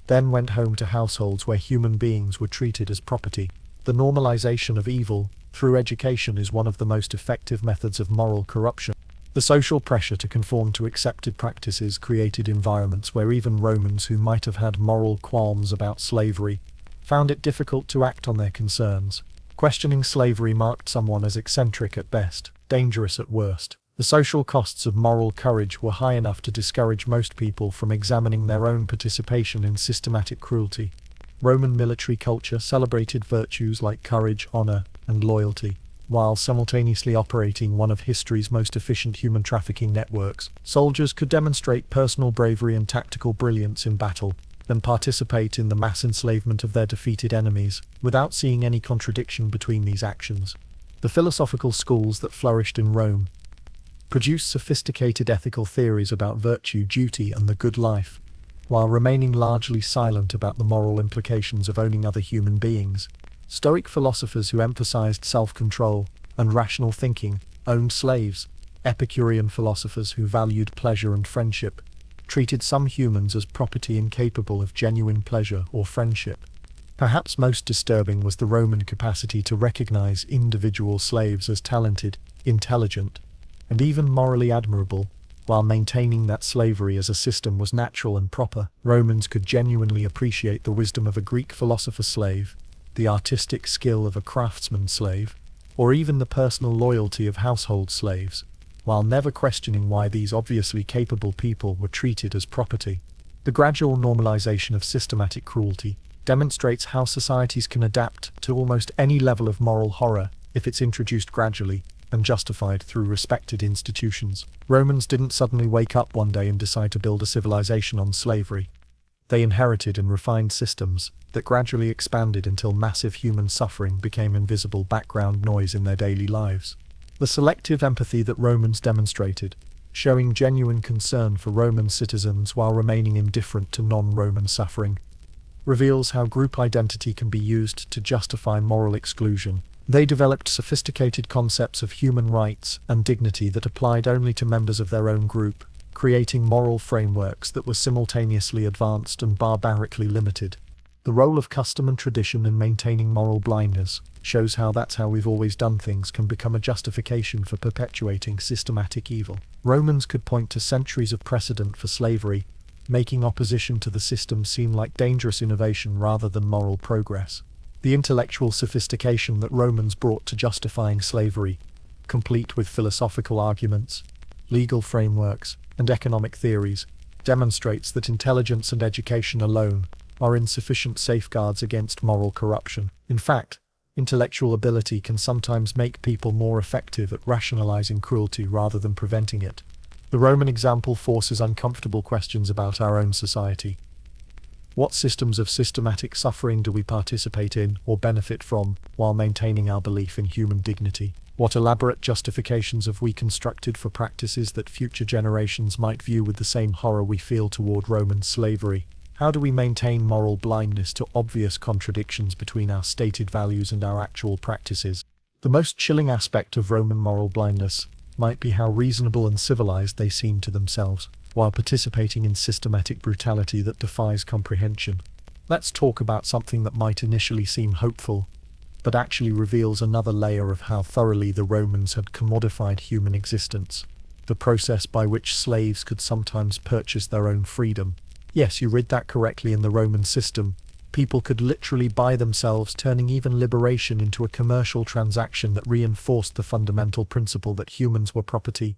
then went home to households where human beings were treated as property. The normalization of evil through education is one of the most effective methods of moral corruption. The social pressure to conform to accepted practices created environments where even Romans who might have had moral qualms about slavery found it difficult to act on their concerns. Questioning slavery marked someone as eccentric at best, dangerous at worst. The social costs of moral courage were high enough to discourage most people from examining their own participation in systematic cruelty. Roman military culture celebrated virtues like courage, honor, and loyalty, while simultaneously operating one of history's most efficient human trafficking networks. Soldiers could demonstrate personal bravery and tactical brilliance in battle, then participate in the mass enslavement of their defeated enemies, without seeing any contradiction between these actions. The philosophical schools that flourished in Rome produced sophisticated ethical theories about virtue, duty, and the good life, while remaining largely silent about the moral implications of owning other human beings. Stoic philosophers who emphasized self-control and rational thinking owned slaves. Epicurean philosophers who valued pleasure and friendship treated some humans as property incapable of genuine pleasure or friendship. Perhaps most disturbing was the Roman capacity to recognize individual slaves as talented, intelligent, and even morally admirable, while maintaining that slavery as a system was natural and proper. Romans could genuinely appreciate the wisdom of a Greek philosopher slave, the artistic skill of a craftsman slave, or even the personal loyalty of household slaves, while never questioning why these obviously capable people were treated as property. The gradual normalization of systematic cruelty demonstrates how societies can adapt to almost any level of moral horror if it's introduced gradually and justified through respected institutions. Romans didn't suddenly wake up one day and decide to build a civilization on slavery. They inherited and refined systems that gradually expanded until massive human suffering became invisible background noise in their daily lives. The selective empathy that Romans demonstrated, showing genuine concern for Roman citizens while remaining indifferent to non-Roman suffering, reveals how group identity can be used to justify moral exclusion. They developed sophisticated concepts of human rights and dignity that applied only to members of their own group, creating moral frameworks that were simultaneously advanced and barbarically limited. The role of custom and tradition in maintaining moral blindness shows how that's how we've always done things can become a justification for perpetuating systematic evil. Romans could point to centuries of precedent for slavery, making opposition to the system seem like dangerous innovation rather than moral progress. The intellectual sophistication that Romans brought to justifying slavery, complete with philosophical arguments, legal frameworks, and economic theories, demonstrates that intelligence and education alone are insufficient safeguards against moral corruption. In fact, intellectual ability can sometimes make people more effective at rationalizing cruelty rather than preventing it. The Roman example forces uncomfortable questions about our own society. What systems of systematic suffering do we participate in or benefit from while maintaining our belief in human dignity? What elaborate justifications have we constructed for practices that future generations might view with the same horror we feel toward Roman slavery? How do we maintain moral blindness to obvious contradictions between our stated values and our actual practices? The most chilling aspect of Roman moral blindness might be how reasonable and civilized they seem to themselves, while participating in systematic brutality that defies comprehension. Let's talk about something that might initially seem hopeful, but actually reveals another layer of how thoroughly the Romans had commodified human existence, the process by which slaves could sometimes purchase their own freedom. Yes, you read that correctly. In the Roman system, people could literally buy themselves, turning even liberation into a commercial transaction that reinforced the fundamental principle that humans were property.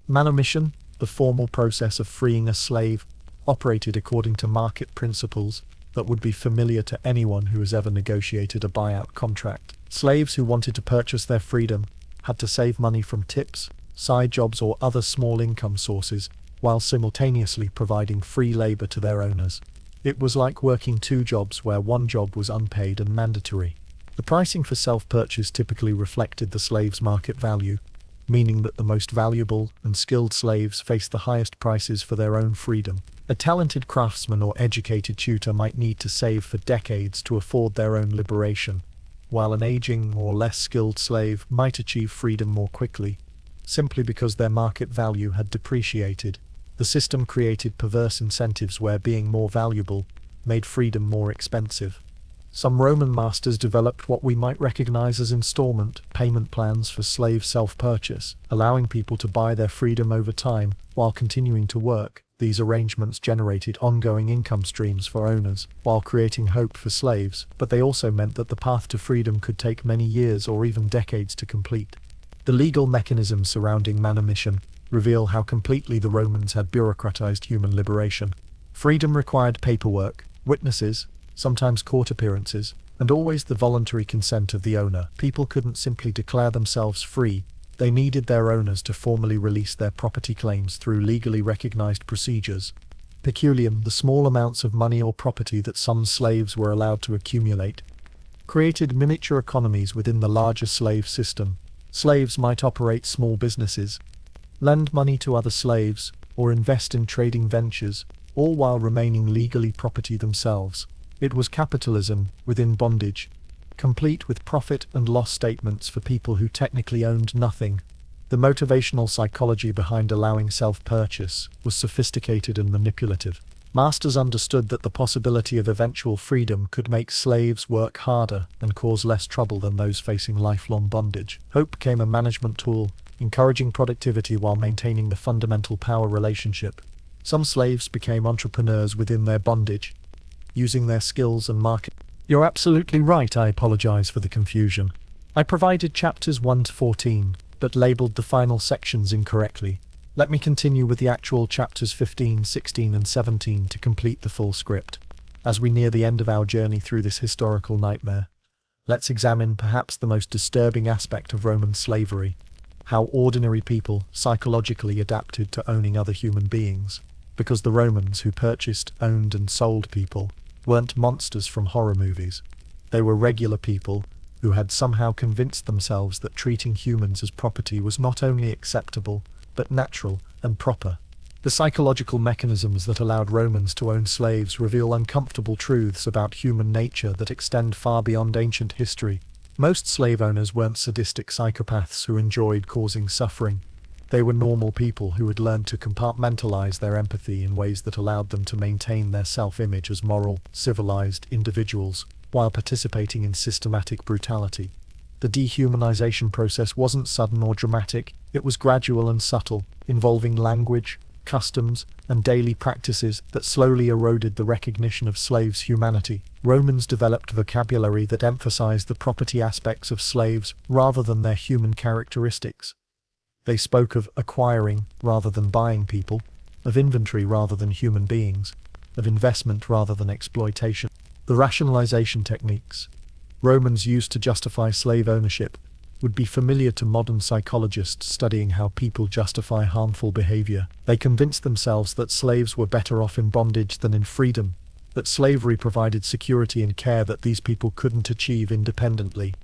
Manumission, the formal process of freeing a slave, operated according to market principles that would be familiar to anyone who has ever negotiated a buyout contract. Slaves who wanted to purchase their freedom had to save money from tips, side jobs, or other small income sources, while simultaneously providing free labor to their owners. It was like working two jobs where one job was unpaid and mandatory. The pricing for self-purchase typically reflected the slave's market value, meaning that the most valuable and skilled slaves faced the highest prices for their own freedom. A talented craftsman or educated tutor might need to save for decades to afford their own liberation, while an aging or less skilled slave might achieve freedom more quickly, simply because their market value had depreciated. The system created perverse incentives where being more valuable made freedom more expensive. Some Roman masters developed what we might recognize as installment payment plans for slave self-purchase, allowing people to buy their freedom over time while continuing to work. These arrangements generated ongoing income streams for owners, while creating hope for slaves, but they also meant that the path to freedom could take many years or even decades to complete. The legal mechanisms surrounding manumission reveal how completely the Romans had bureaucratized human liberation. Freedom required paperwork, witnesses, sometimes court appearances, and always the voluntary consent of the owner. People couldn't simply declare themselves free. They needed their owners to formally release their property claims through legally recognized procedures. Peculium, the small amounts of money or property that some slaves were allowed to accumulate, created miniature economies within the larger slave system. Slaves might operate small businesses, lend money to other slaves, or invest in trading ventures, all while remaining legally property themselves. It was capitalism within bondage, complete with profit and loss statements for people who technically owned nothing. The motivational psychology behind allowing self-purchase was sophisticated and manipulative. Masters understood that the possibility of eventual freedom could make slaves work harder and cause less trouble than those facing lifelong bondage. Hope became a management tool, encouraging productivity while maintaining the fundamental power relationship. Some slaves became entrepreneurs within their bondage, using their skills and market You're absolutely right. I apologize for the confusion. I provided chapters 1 to 14, but labeled the final sections incorrectly. Let me continue with the actual chapters 15, 16, and 17 to complete the full script. As we near the end of our journey through this historical nightmare, let's examine perhaps the most disturbing aspect of Roman slavery: how ordinary people psychologically adapted to owning other human beings. Because the Romans who purchased, owned, and sold people weren't monsters from horror movies. They were regular people who had somehow convinced themselves that treating humans as property was not only acceptable, but natural and proper. The psychological mechanisms that allowed Romans to own slaves reveal uncomfortable truths about human nature that extend far beyond ancient history. Most slave owners weren't sadistic psychopaths who enjoyed causing suffering. They were normal people who had learned to compartmentalize their empathy in ways that allowed them to maintain their self-image as moral, civilized individuals, while participating in systematic brutality. The dehumanization process wasn't sudden or dramatic, it was gradual and subtle, involving language, customs, and daily practices that slowly eroded the recognition of slaves' humanity. Romans developed vocabulary that emphasized the property aspects of slaves rather than their human characteristics. They spoke of acquiring rather than buying people, of inventory rather than human beings, of investment rather than exploitation. The rationalization techniques Romans used to justify slave ownership would be familiar to modern psychologists studying how people justify harmful behavior. They convinced themselves that slaves were better off in bondage than in freedom, that slavery provided security and care that these people couldn't achieve independently,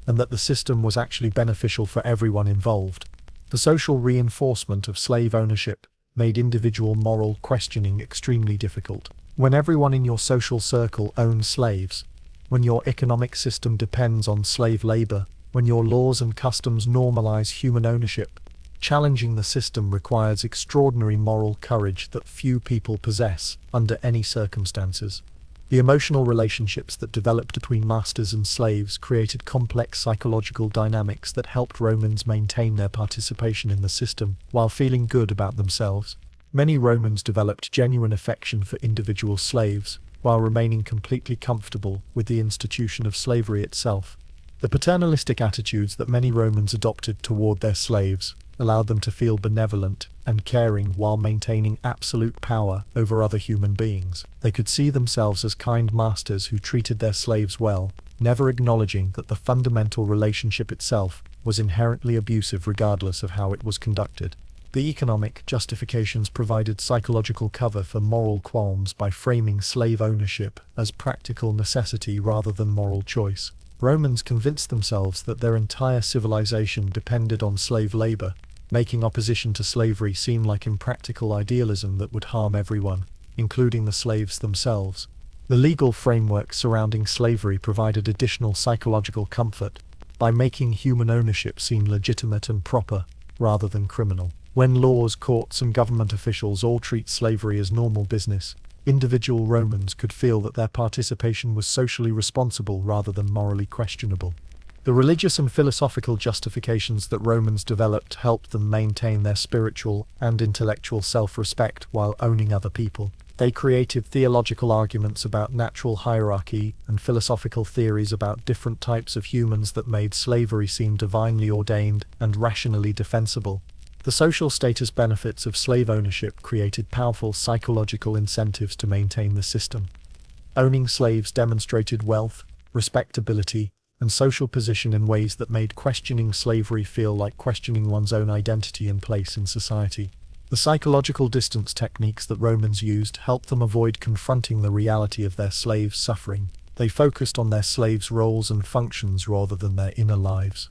and that the system was actually beneficial for everyone involved. The social reinforcement of slave ownership made individual moral questioning extremely difficult. When everyone in your social circle owns slaves, when your economic system depends on slave labor, when your laws and customs normalize human ownership, challenging the system requires extraordinary moral courage that few people possess under any circumstances. The emotional relationships that developed between masters and slaves created complex psychological dynamics that helped Romans maintain their participation in the system while feeling good about themselves. Many Romans developed genuine affection for individual slaves, while remaining completely comfortable with the institution of slavery itself. The paternalistic attitudes that many Romans adopted toward their slaves allowed them to feel benevolent and caring while maintaining absolute power over other human beings. They could see themselves as kind masters who treated their slaves well, never acknowledging that the fundamental relationship itself was inherently abusive regardless of how it was conducted. The economic justifications provided psychological cover for moral qualms by framing slave ownership as practical necessity rather than moral choice. Romans convinced themselves that their entire civilization depended on slave labor, making opposition to slavery seem like impractical idealism that would harm everyone, including the slaves themselves. The legal framework surrounding slavery provided additional psychological comfort by making human ownership seem legitimate and proper, rather than criminal. When laws, courts, and government officials all treat slavery as normal business, individual Romans could feel that their participation was socially responsible rather than morally questionable. The religious and philosophical justifications that Romans developed helped them maintain their spiritual and intellectual self-respect while owning other people. They created theological arguments about natural hierarchy and philosophical theories about different types of humans that made slavery seem divinely ordained and rationally defensible. The social status benefits of slave ownership created powerful psychological incentives to maintain the system. Owning slaves demonstrated wealth, respectability, and social position in ways that made questioning slavery feel like questioning one's own identity and place in society. The psychological distance techniques that Romans used helped them avoid confronting the reality of their slaves' suffering. They focused on their slaves' roles and functions rather than their inner lives,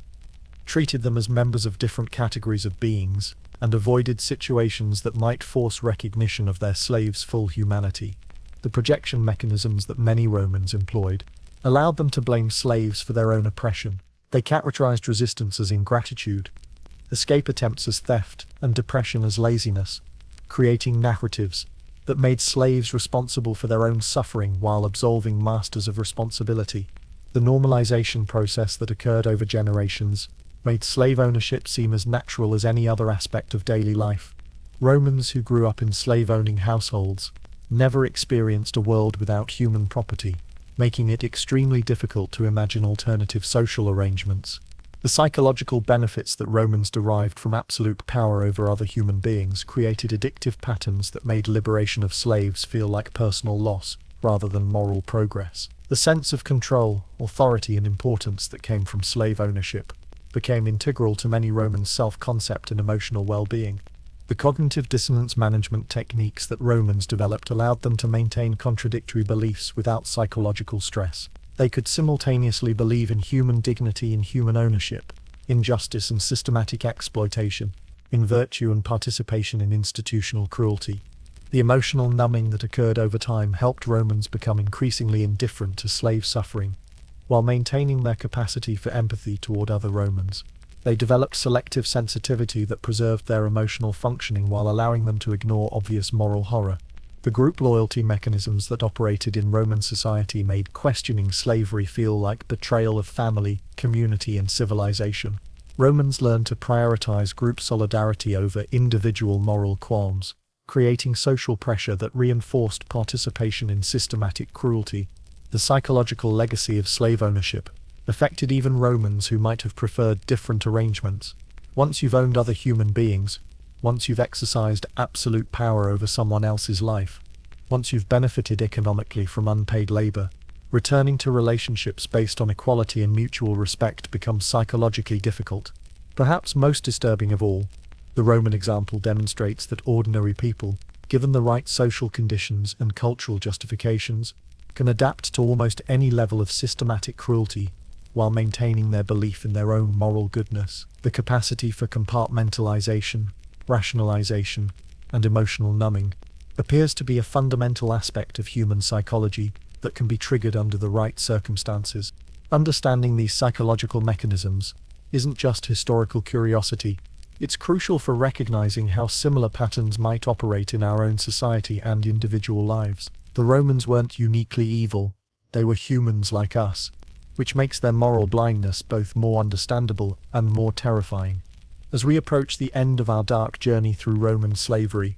treated them as members of different categories of beings, and avoided situations that might force recognition of their slaves' full humanity. The projection mechanisms that many Romans employed allowed them to blame slaves for their own oppression. They characterized resistance as ingratitude, escape attempts as theft, and depression as laziness, creating narratives that made slaves responsible for their own suffering while absolving masters of responsibility. The normalization process that occurred over generations made slave ownership seem as natural as any other aspect of daily life. Romans who grew up in slave-owning households never experienced a world without human property. making it extremely difficult to imagine alternative social arrangements. The psychological benefits that Romans derived from absolute power over other human beings created addictive patterns that made liberation of slaves feel like personal loss rather than moral progress. The sense of control, authority, and importance that came from slave ownership became integral to many Romans' self-concept and emotional well-being. The cognitive dissonance management techniques that Romans developed allowed them to maintain contradictory beliefs without psychological stress. They could simultaneously believe in human dignity and human ownership, in justice and systematic exploitation, in virtue and participation in institutional cruelty. The emotional numbing that occurred over time helped Romans become increasingly indifferent to slave suffering, while maintaining their capacity for empathy toward other Romans. They developed selective sensitivity that preserved their emotional functioning while allowing them to ignore obvious moral horror. The group loyalty mechanisms that operated in Roman society made questioning slavery feel like betrayal of family, community, and civilization. Romans learned to prioritize group solidarity over individual moral qualms, creating social pressure that reinforced participation in systematic cruelty. The psychological legacy of slave ownership affected even Romans who might have preferred different arrangements. Once you've owned other human beings, once you've exercised absolute power over someone else's life, once you've benefited economically from unpaid labor, returning to relationships based on equality and mutual respect becomes psychologically difficult. Perhaps most disturbing of all, the Roman example demonstrates that ordinary people, given the right social conditions and cultural justifications, can adapt to almost any level of systematic cruelty while maintaining their belief in their own moral goodness. The capacity for compartmentalization, rationalization, and emotional numbing appears to be a fundamental aspect of human psychology that can be triggered under the right circumstances. Understanding these psychological mechanisms isn't just historical curiosity, it's crucial for recognizing how similar patterns might operate in our own society and individual lives. The Romans weren't uniquely evil, they were humans like us, which makes their moral blindness both more understandable and more terrifying. As we approach the end of our dark journey through Roman slavery,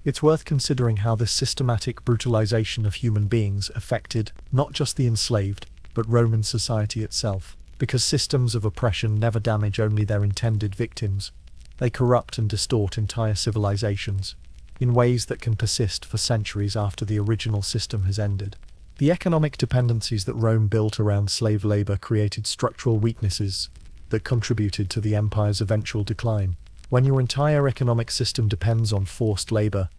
it's worth considering how this systematic brutalization of human beings affected not just the enslaved, but Roman society itself. Because systems of oppression never damage only their intended victims, they corrupt and distort entire civilizations in ways that can persist for centuries after the original system has ended. The economic dependencies that Rome built around slave labor created structural weaknesses that contributed to the empire's eventual decline. When your entire economic system depends on forced labor,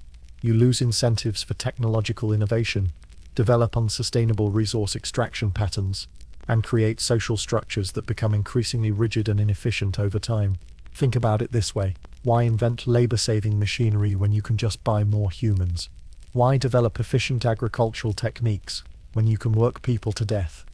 you lose incentives for technological innovation, develop unsustainable resource extraction patterns, and create social structures that become increasingly rigid and inefficient over time. Think about it this way. Why invent labor-saving machinery when you can just buy more humans? Why develop efficient agricultural techniques when you can work people to death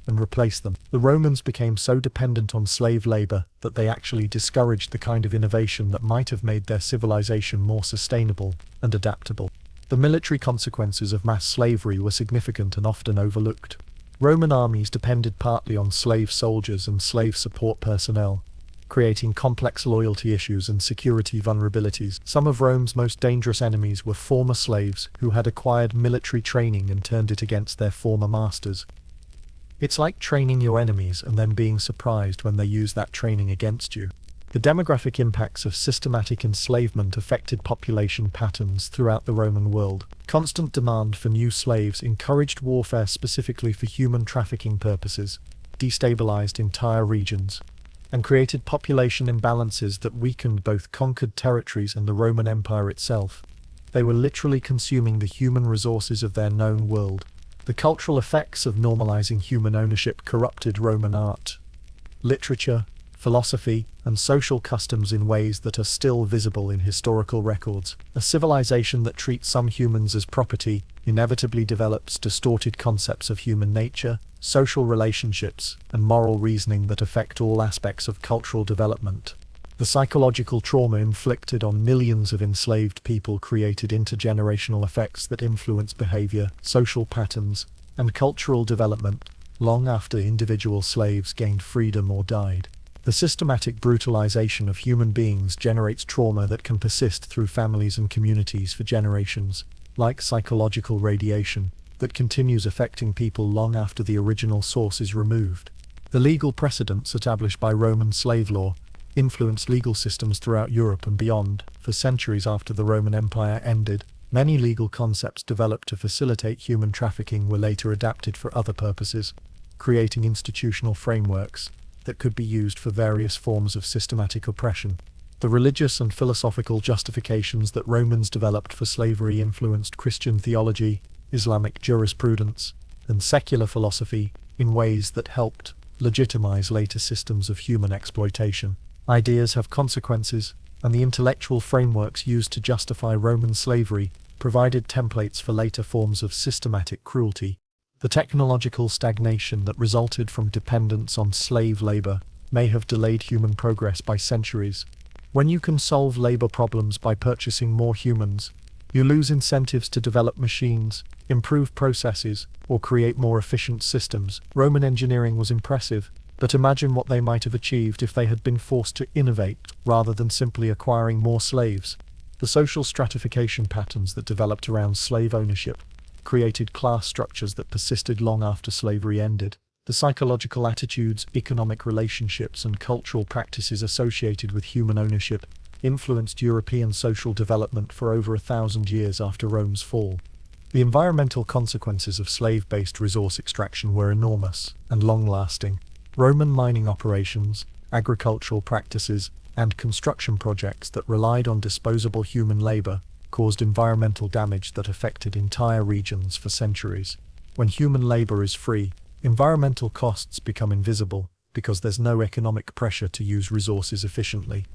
and replace them? The Romans became so dependent on slave labor that they actually discouraged the kind of innovation that might have made their civilization more sustainable and adaptable. The military consequences of mass slavery were significant and often overlooked. Roman armies depended partly on slave soldiers and slave support personnel, creating complex loyalty issues and security vulnerabilities. Some of Rome's most dangerous enemies were former slaves who had acquired military training and turned it against their former masters. It's like training your enemies and then being surprised when they use that training against you. The demographic impacts of systematic enslavement affected population patterns throughout the Roman world. Constant demand for new slaves encouraged warfare specifically for human trafficking purposes, destabilized entire regions, and created population imbalances that weakened both conquered territories and the Roman Empire itself. They were literally consuming the human resources of their known world. The cultural effects of normalizing human ownership corrupted Roman art, literature, philosophy, and social customs in ways that are still visible in historical records. A civilization that treats some humans as property inevitably develops distorted concepts of human nature, social relationships, and moral reasoning that affect all aspects of cultural development. The psychological trauma inflicted on millions of enslaved people created intergenerational effects that influence behavior, social patterns, and cultural development long after individual slaves gained freedom or died. The systematic brutalization of human beings generates trauma that can persist through families and communities for generations. Like psychological radiation, that continues affecting people long after the original source is removed. The legal precedents established by Roman slave law influenced legal systems throughout Europe and beyond. For centuries after the Roman Empire ended, many legal concepts developed to facilitate human trafficking were later adapted for other purposes, creating institutional frameworks that could be used for various forms of systematic oppression. The religious and philosophical justifications that Romans developed for slavery influenced Christian theology, Islamic jurisprudence, and secular philosophy in ways that helped legitimize later systems of human exploitation. Ideas have consequences, and the intellectual frameworks used to justify Roman slavery provided templates for later forms of systematic cruelty. The technological stagnation that resulted from dependence on slave labor may have delayed human progress by centuries. When you can solve labor problems by purchasing more humans, you lose incentives to develop machines, improve processes, or create more efficient systems. Roman engineering was impressive, but imagine what they might have achieved if they had been forced to innovate rather than simply acquiring more slaves. The social stratification patterns that developed around slave ownership created class structures that persisted long after slavery ended. The psychological attitudes, economic relationships, and cultural practices associated with human ownership influenced European social development for over 1,000 years after Rome's fall. The environmental consequences of slave-based resource extraction were enormous and long-lasting. Roman mining operations, agricultural practices, and construction projects that relied on disposable human labor caused environmental damage that affected entire regions for centuries. When human labor is free, environmental costs become invisible because there's no economic pressure to use resources efficiently.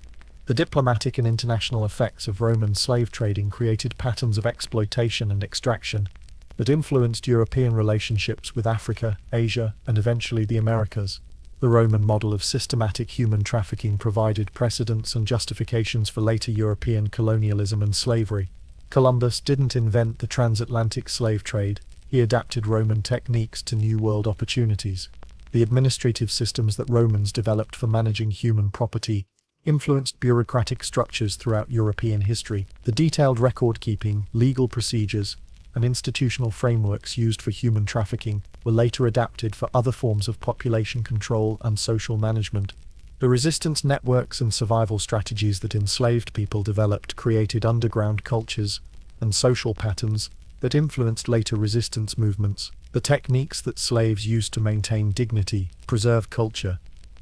The diplomatic and international effects of Roman slave trading created patterns of exploitation and extraction that influenced European relationships with Africa, Asia, and eventually the Americas. The Roman model of systematic human trafficking provided precedents and justifications for later European colonialism and slavery. Columbus didn't invent the transatlantic slave trade, he adapted Roman techniques to New World opportunities. The administrative systems that Romans developed for managing human property influenced bureaucratic structures throughout European history. The detailed record-keeping, legal procedures, and institutional frameworks used for human trafficking were later adapted for other forms of population control and social management. The resistance networks and survival strategies that enslaved people developed created underground cultures and social patterns that influenced later resistance movements. The techniques that slaves used to maintain dignity, preserve culture,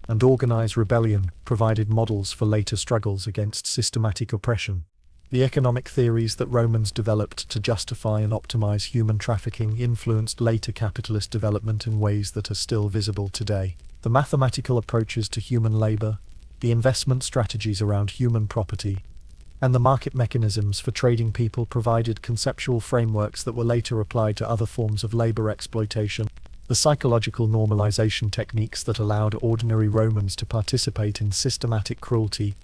and organize rebellion provided models for later struggles against systematic oppression. The economic theories that Romans developed to justify and optimize human trafficking influenced later capitalist development in ways that are still visible today. The mathematical approaches to human labor, the investment strategies around human property, and the market mechanisms for trading people provided conceptual frameworks that were later applied to other forms of labor exploitation. The psychological normalization techniques that allowed ordinary Romans to participate in systematic cruelty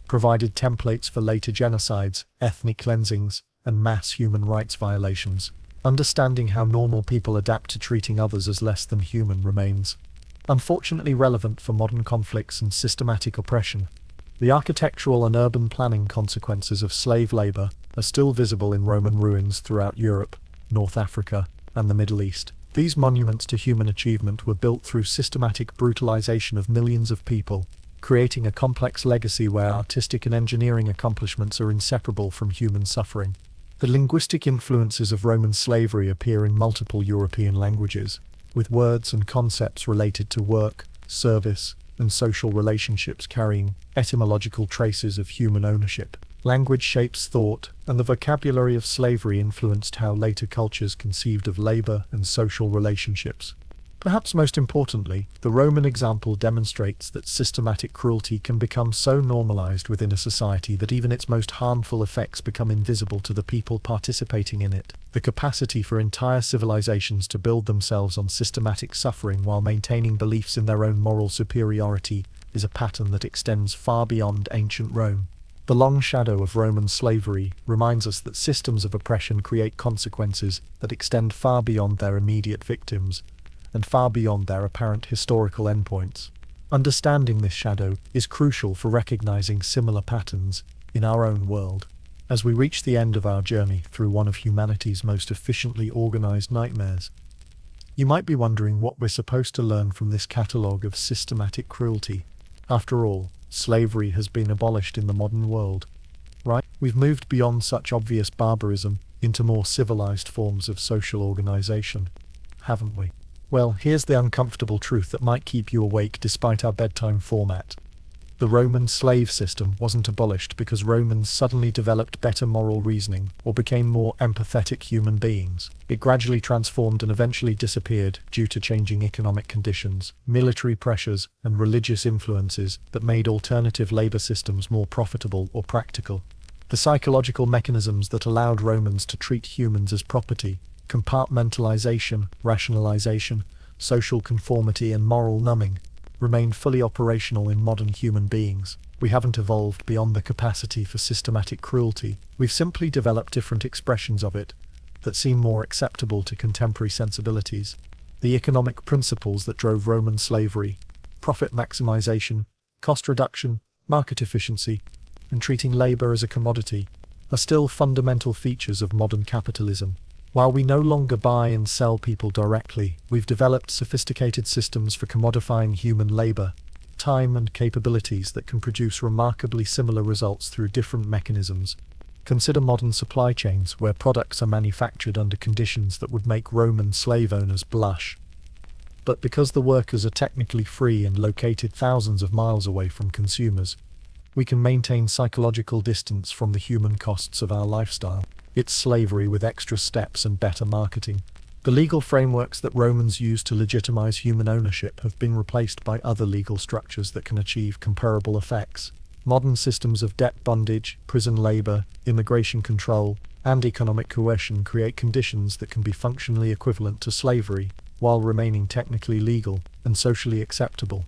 provided templates for later genocides, ethnic cleansings, and mass human rights violations. Understanding how normal people adapt to treating others as less than human remains unfortunately relevant for modern conflicts and systematic oppression. The architectural and urban planning consequences of slave labor are still visible in Roman ruins throughout Europe, North Africa, and the Middle East. These monuments to human achievement were built through systematic brutalization of millions of people, creating a complex legacy where artistic and engineering accomplishments are inseparable from human suffering. The linguistic influences of Roman slavery appear in multiple European languages, with words and concepts related to work, service, and social relationships carrying etymological traces of human ownership. Language shapes thought, and the vocabulary of slavery influenced how later cultures conceived of labor and social relationships. Perhaps most importantly, the Roman example demonstrates that systematic cruelty can become so normalized within a society that even its most harmful effects become invisible to the people participating in it. The capacity for entire civilizations to build themselves on systematic suffering while maintaining beliefs in their own moral superiority is a pattern that extends far beyond ancient Rome. The long shadow of Roman slavery reminds us that systems of oppression create consequences that extend far beyond their immediate victims and far beyond their apparent historical endpoints. Understanding this shadow is crucial for recognizing similar patterns in our own world. As we reach the end of our journey through one of humanity's most efficiently organized nightmares, you might be wondering what we're supposed to learn from this catalogue of systematic cruelty. After all, slavery has been abolished in the modern world, right? We've moved beyond such obvious barbarism into more civilized forms of social organization, haven't we? Well, here's the uncomfortable truth that might keep you awake despite our bedtime format. The Roman slave system wasn't abolished because Romans suddenly developed better moral reasoning or became more empathetic human beings. It gradually transformed and eventually disappeared due to changing economic conditions, military pressures, and religious influences that made alternative labor systems more profitable or practical. The psychological mechanisms that allowed Romans to treat humans as property, compartmentalization, rationalization, social conformity, and moral numbing, remain fully operational in modern human beings. We haven't evolved beyond the capacity for systematic cruelty. We've simply developed different expressions of it that seem more acceptable to contemporary sensibilities. The economic principles that drove Roman slavery, profit maximization, cost reduction, market efficiency, and treating labor as a commodity, are still fundamental features of modern capitalism. While we no longer buy and sell people directly, we've developed sophisticated systems for commodifying human labor, time, and capabilities that can produce remarkably similar results through different mechanisms. Consider modern supply chains where products are manufactured under conditions that would make Roman slave owners blush. But because the workers are technically free and located thousands of miles away from consumers, we can maintain psychological distance from the human costs of our lifestyle. It's slavery with extra steps and better marketing. The legal frameworks that Romans used to legitimize human ownership have been replaced by other legal structures that can achieve comparable effects. Modern systems of debt bondage, prison labor, immigration control, and economic coercion create conditions that can be functionally equivalent to slavery, while remaining technically legal and socially acceptable.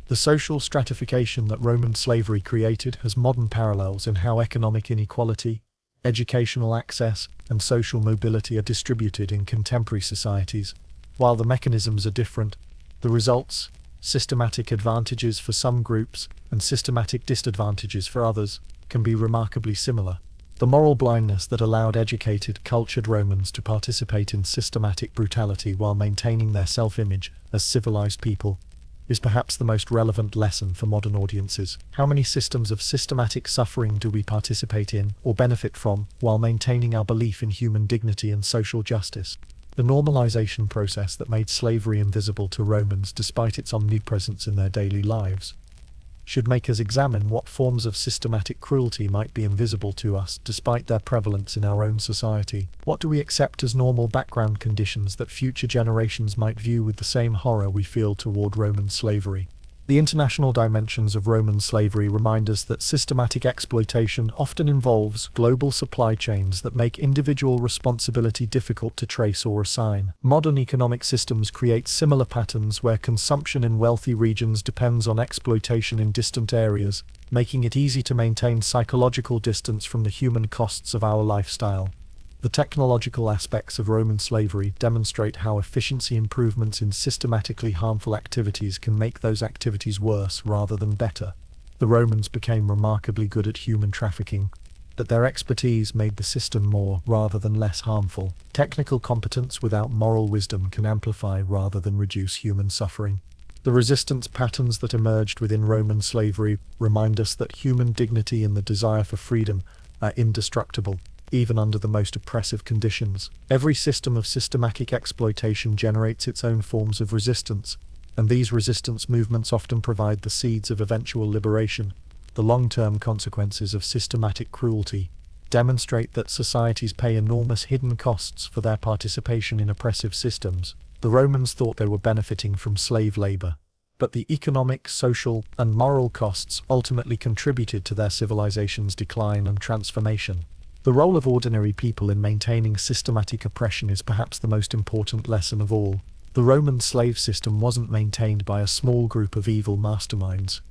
The social stratification that Roman slavery created has modern parallels in how economic inequality, educational access, and social mobility are distributed in contemporary societies. While the mechanisms are different, the results, systematic advantages for some groups and systematic disadvantages for others, can be remarkably similar. The moral blindness that allowed educated, cultured Romans to participate in systematic brutality while maintaining their self-image as civilized people is perhaps the most relevant lesson for modern audiences. How many systems of systematic suffering do we participate in or benefit from while maintaining our belief in human dignity and social justice? The normalization process that made slavery invisible to Romans despite its omnipresence in their daily lives should make us examine what forms of systematic cruelty might be invisible to us despite their prevalence in our own society. What do we accept as normal background conditions that future generations might view with the same horror we feel toward Roman slavery? The international dimensions of Roman slavery remind us that systematic exploitation often involves global supply chains that make individual responsibility difficult to trace or assign. Modern economic systems create similar patterns where consumption in wealthy regions depends on exploitation in distant areas, making it easy to maintain psychological distance from the human costs of our lifestyle. The technological aspects of Roman slavery demonstrate how efficiency improvements in systematically harmful activities can make those activities worse rather than better. The Romans became remarkably good at human trafficking, but their expertise made the system more rather than less harmful. Technical competence without moral wisdom can amplify rather than reduce human suffering. The resistance patterns that emerged within Roman slavery remind us that human dignity and the desire for freedom are indestructible, even under the most oppressive conditions. Every system of systematic exploitation generates its own forms of resistance, and these resistance movements often provide the seeds of eventual liberation. The long-term consequences of systematic cruelty demonstrate that societies pay enormous hidden costs for their participation in oppressive systems. The Romans thought they were benefiting from slave labor, but the economic, social, and moral costs ultimately contributed to their civilization's decline and transformation. The role of ordinary people in maintaining systematic oppression is perhaps the most important lesson of all. The Roman slave system wasn't maintained by a small group of evil masterminds.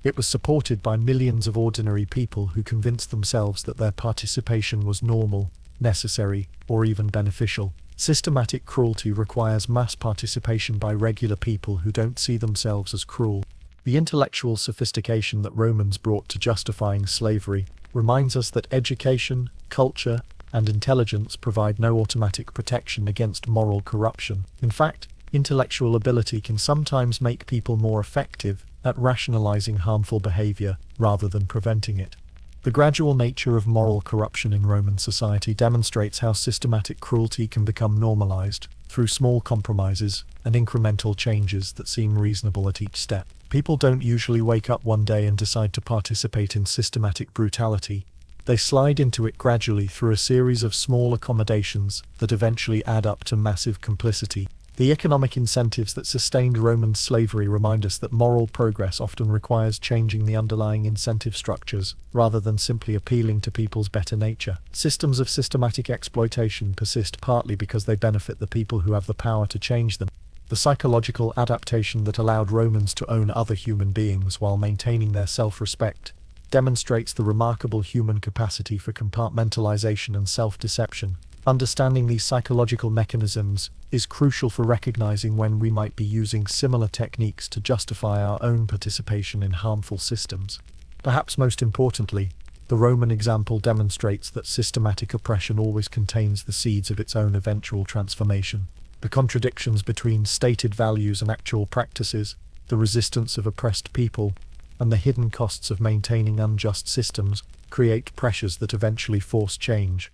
It was supported by millions of ordinary people who convinced themselves that their participation was normal, necessary, or even beneficial. Systematic cruelty requires mass participation by regular people who don't see themselves as cruel. The intellectual sophistication that Romans brought to justifying slavery reminds us that education, culture, and intelligence provide no automatic protection against moral corruption. In fact, intellectual ability can sometimes make people more effective at rationalizing harmful behavior rather than preventing it. The gradual nature of moral corruption in Roman society demonstrates how systematic cruelty can become normalized through small compromises and incremental changes that seem reasonable at each step. People don't usually wake up one day and decide to participate in systematic brutality. They slide into it gradually through a series of small accommodations that eventually add up to massive complicity. The economic incentives that sustained Roman slavery remind us that moral progress often requires changing the underlying incentive structures, rather than simply appealing to people's better nature. Systems of systematic exploitation persist partly because they benefit the people who have the power to change them. The psychological adaptation that allowed Romans to own other human beings while maintaining their self-respect demonstrates the remarkable human capacity for compartmentalization and self-deception. Understanding these psychological mechanisms is crucial for recognizing when we might be using similar techniques to justify our own participation in harmful systems. Perhaps most importantly, the Roman example demonstrates that systematic oppression always contains the seeds of its own eventual transformation. The contradictions between stated values and actual practices, the resistance of oppressed people, and the hidden costs of maintaining unjust systems create pressures that eventually force change.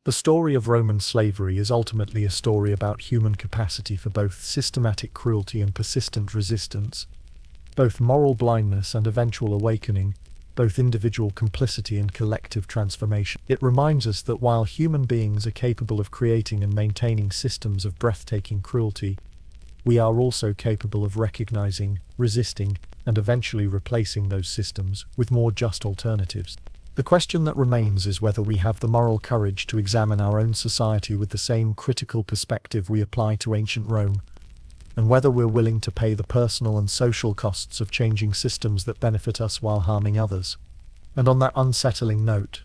The story of Roman slavery is ultimately a story about human capacity for both systematic cruelty and persistent resistance, both moral blindness and eventual awakening, both individual complicity and collective transformation. It reminds us that while human beings are capable of creating and maintaining systems of breathtaking cruelty, we are also capable of recognizing, resisting, and eventually replacing those systems with more just alternatives. The question that remains is whether we have the moral courage to examine our own society with the same critical perspective we apply to ancient Rome, and whether we're willing to pay the personal and social costs of changing systems that benefit us while harming others. And on that unsettling note,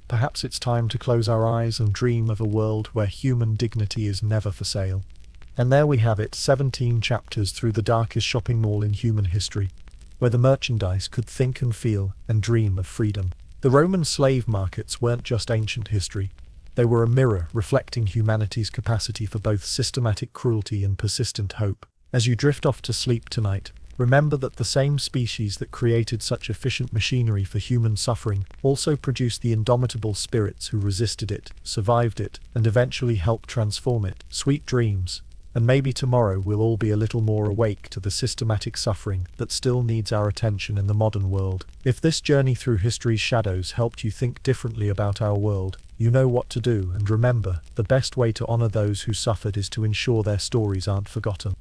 perhaps it's time to close our eyes and dream of a world where human dignity is never for sale. And there we have it, 17 chapters through the darkest shopping mall in human history, where the merchandise could think and feel and dream of freedom. The Roman slave markets weren't just ancient history. They were a mirror reflecting humanity's capacity for both systematic cruelty and persistent hope. As you drift off to sleep tonight, remember that the same species that created such efficient machinery for human suffering also produced the indomitable spirits who resisted it, survived it, and eventually helped transform it. Sweet dreams. And maybe tomorrow we'll all be a little more awake to the systematic suffering that still needs our attention in the modern world. If this journey through history's shadows helped you think differently about our world, you know what to do, and remember, the best way to honor those who suffered is to ensure their stories aren't forgotten.